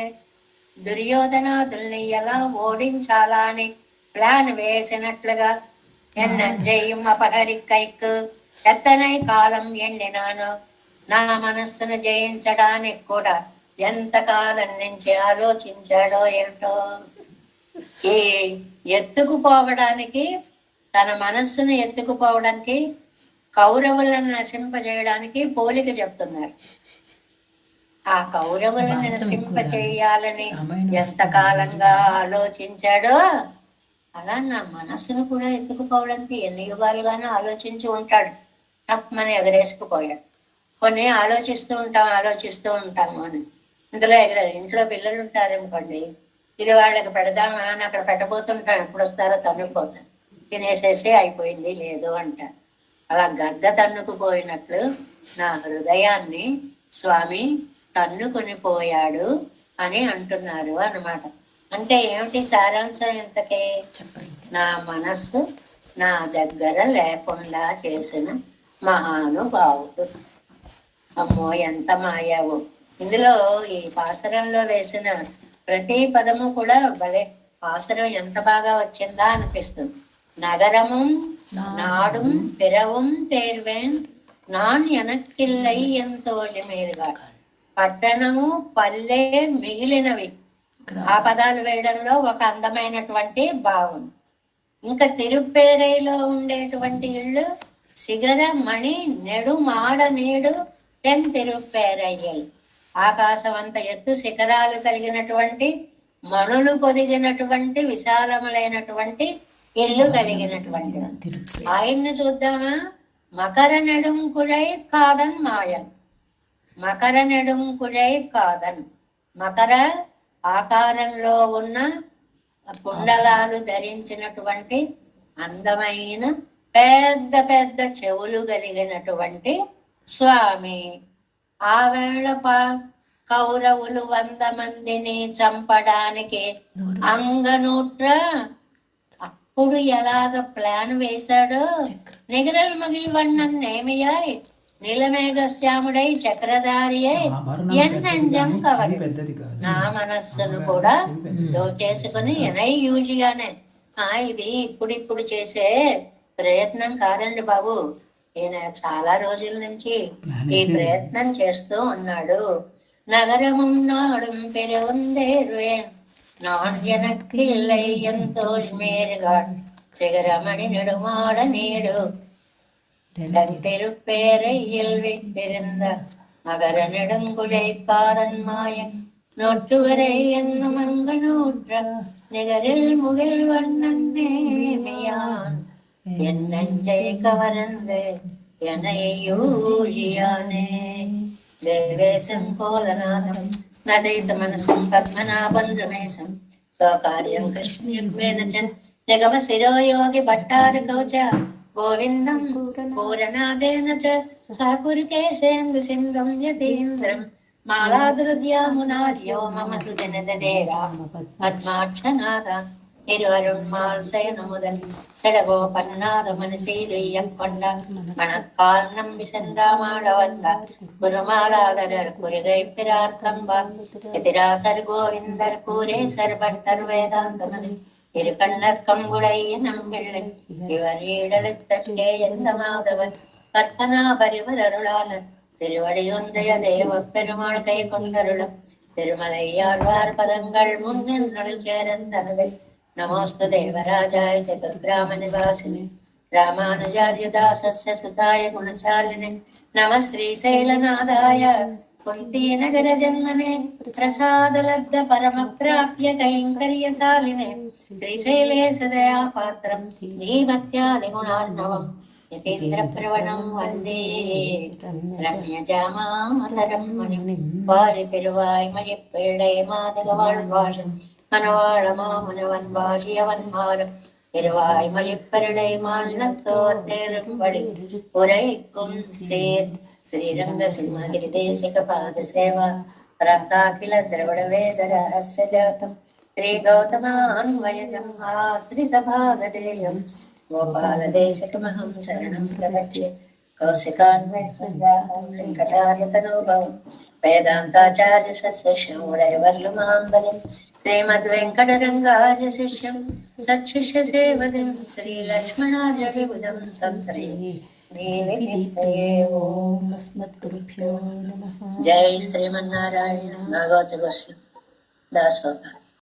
దుర్యోధనాదుల్ని ఎలా ఓడించాలా అని ప్లాన్ వేసినట్లుగా ఎన్నంజయం అపహరికైకు ఎత్తనై కాలం ఎండినాను. నా మనస్సును జయించడానికి కూడా ఎంతకాలం నుంచి ఆలోచించాడో ఏమిటో. ఈ ఎత్తుకుపోవడానికి, తన మనస్సును ఎత్తుకుపోవడానికి, కౌరవులను నశింపజేయడానికి పోలిక చెప్తున్నారు. ఆ కౌరవులను నశింపచేయాలని ఎంతకాలంగా ఆలోచించాడో అలా నా మనస్సును కూడా ఎత్తుకుపోవడానికి ఎన్ని యుగాలుగానో ఆలోచించి ఉంటాడు. తప్పమని ఎగరేసుకుపోయాడు. కొన్ని ఆలోచిస్తూ ఉంటాము అని ఇందులో ఎగరారు. ఇంట్లో పిల్లలు ఉంటారనుకోండి, ఇది వాళ్ళకి పెడదామా అని అక్కడ పెట్టబోతుంటాం, ఎప్పుడు వస్తారో తన్నుకుపోతాను, తినేసేసి అయిపోయింది లేదు అంటారు. అలా గద్ద తన్నుకుపోయినట్లు నా హృదయాన్ని స్వామి తన్నుకుని పోయాడు అని అంటున్నారు అన్నమాట. అంటే ఏమిటి సారాంశం? ఇంతకే నా మనస్సు నా దగ్గర లేకుండా చేసిన మహానుభావుడు. అమ్మో ఎంత మాయావు! ఇందులో ఈ పాసరంలో వేసిన ప్రతి పదము కూడా భలే, పాసరం ఎంత బాగా వచ్చిందా అనిపిస్తుంది. నగరముం నాడుం పిరவும் தேர்வேன் நான் எனக்கில்லை ఎంతోళి మీరుగా. పట్టణము పల్లె మిగిలినవి. ఆ పదాలు వేయడంలో ఒక అందమైనటువంటి భావం. ఇంకా తిరుపేరైలో ఉండేటువంటి ఇళ్ళు శిఖర మణి నెడు మాడ నీడు తెన్ తిరుపేరయ్యలు. ఆకాశం అంత ఎత్తు శిఖరాలు కలిగినటువంటి, మణులు పొదిగినటువంటి, విశాలములైనటువంటి ఇల్లు కలిగినటువంటి ఆయన్ని చూద్దామా. మకర నెడుంకుழை కాదన్ మాయన్. మకర నెడుంకుழை కాదన్, మకర ఆకారంలో ఉన్న కుండలాలు ధరించినటువంటి అందమైన పెద్ద పెద్ద చెవులు కలిగినటువంటి స్వామి. ఆవేళ కౌరవులు 100 మందిని చంపడానికి అంగనూట్ర అప్పుడు ఎలాగ ప్లాన్ వేశాడో. నిగరల్ మగిల్ వண்ணన్ నేమియాయ్ నీలమేఘ శ్యాముడై చక్రధారియై ఎన్నంజం కవరి. నా మనస్సును కూడా దోచేసుకుని యూజిగానే. ఇది ఇప్పుడు చేసే ప్రయత్నం కాదండి బాబు, ఈయన చాలా రోజుల నుంచి ఈ ప్రయత్నం చేస్తూ ఉన్నాడు. నగరము నాడుం పెరవుందేరువేన్ நான் எனக்கில்லை ఎంతోళి మేరుగాడ్ சிகரமணி நெடுமாட நீடு தன் திருப்பேரையில் வைத்திருந்த மகர நெடுங்குழை காதன் மாயன் நோட்டுவரை என்னும் அங்கனூற்ற நிகரில் முகில் வண்ணன் நேமியான் என் நெஞ்சை கவர்ந்து எனையூழியானே. దేవేశం కోలనాదం నదైత మనసం పద్మనాభం రమేశం లోకార్యం కృష్ణయజ్ఞేన చ జగమ శిరోయోగి భట్టార కౌచ గోవిందం పూరనాదేన చ సహకురుకేశేందు సింధం యతీంద్రం మాలాదురుద్యామునార్యో మమ హృదనదనే రామ పద్మాక్షనాథ ഇരുവരുൺമാൾ സയനമുതൽ സടഗോപന്നാഥ മനസീലയ്യം കൊണ്ട മണക്കാൽ നമ്പി സെൻറാമാളവല്ല ഗുരുമാലാധരർ കുരുകൈ പിരാർക്കമ്പ എതിരാസർ ഗോവിന്ദർ കൂരേ സർവട്ടർ വേദാന്തമണി ഇരുകണ്ണർ കമ്പുടയ്യ നമ്പിള്ളை ഇവർ ഈടളിത്തേ എന്ന മാധവൻ കற்பനാ പരിവരരുളാന തിരുവടിയൊன்றയ ദേവ പെരുമാൾ കൈ കൊണ്ടരുളും തിരുമലയ്യാழ்വാർ പദങ്ങൾ മുന്നിൽ ചേരന്തനവേ नमोस्तु देवराजाय चतुर्ग्राम निवासिने रामानुजार्य दासस्य सुताय गुणशालिने नमः श्रीशैलनादाय कुन्तीनगर जन्मने प्रसादलब्ध परम प्राप्य कैङ्कर्यशालिने श्रीशैले सदया पात्रं धीमत्यादिगुणार्णवम् यतीन्द्रप्रवणं वन्दे रम्यजामातरं मुनिं वारितिरुवाय्मळिप्पिळ्ळै माधववाழ்வாழம் மனவாழமாமுனவன் வாழியவன்மாறும் திருவாய்மொழிப்பருளை மாநிலத்தோர் தேரும்படி உரைக்கும் சேர் ஸ்ரீரங்க சிம்மகிரி தேசிக பாத சேவா ரத்தாகில திரவிட வேத ரஹஸ்ய ஜாதம் ஸ்ரீ கௌதமான்வயஜம் ஆசிரித பாகதேயம் கோபால தேசிகமஹம் சரணம் பிரபத்யே கௌசிகான்வயம் வெங்கடாயதனோபவம் వేదాంతాచార్య సస్యశౌడైవర్లుమాంబలిం శ్రీమద్వెంకటరంగార్య శిష్యం సత్శిష్య సేవదిం శ్రీలక్ష్మణార్య విబుధం సంశ్రీ ఓం అస్మద్గురుభ్యో నమః. జై శ్రీమన్నారాయణ. భాగవత గోస్వామి దాసోహ.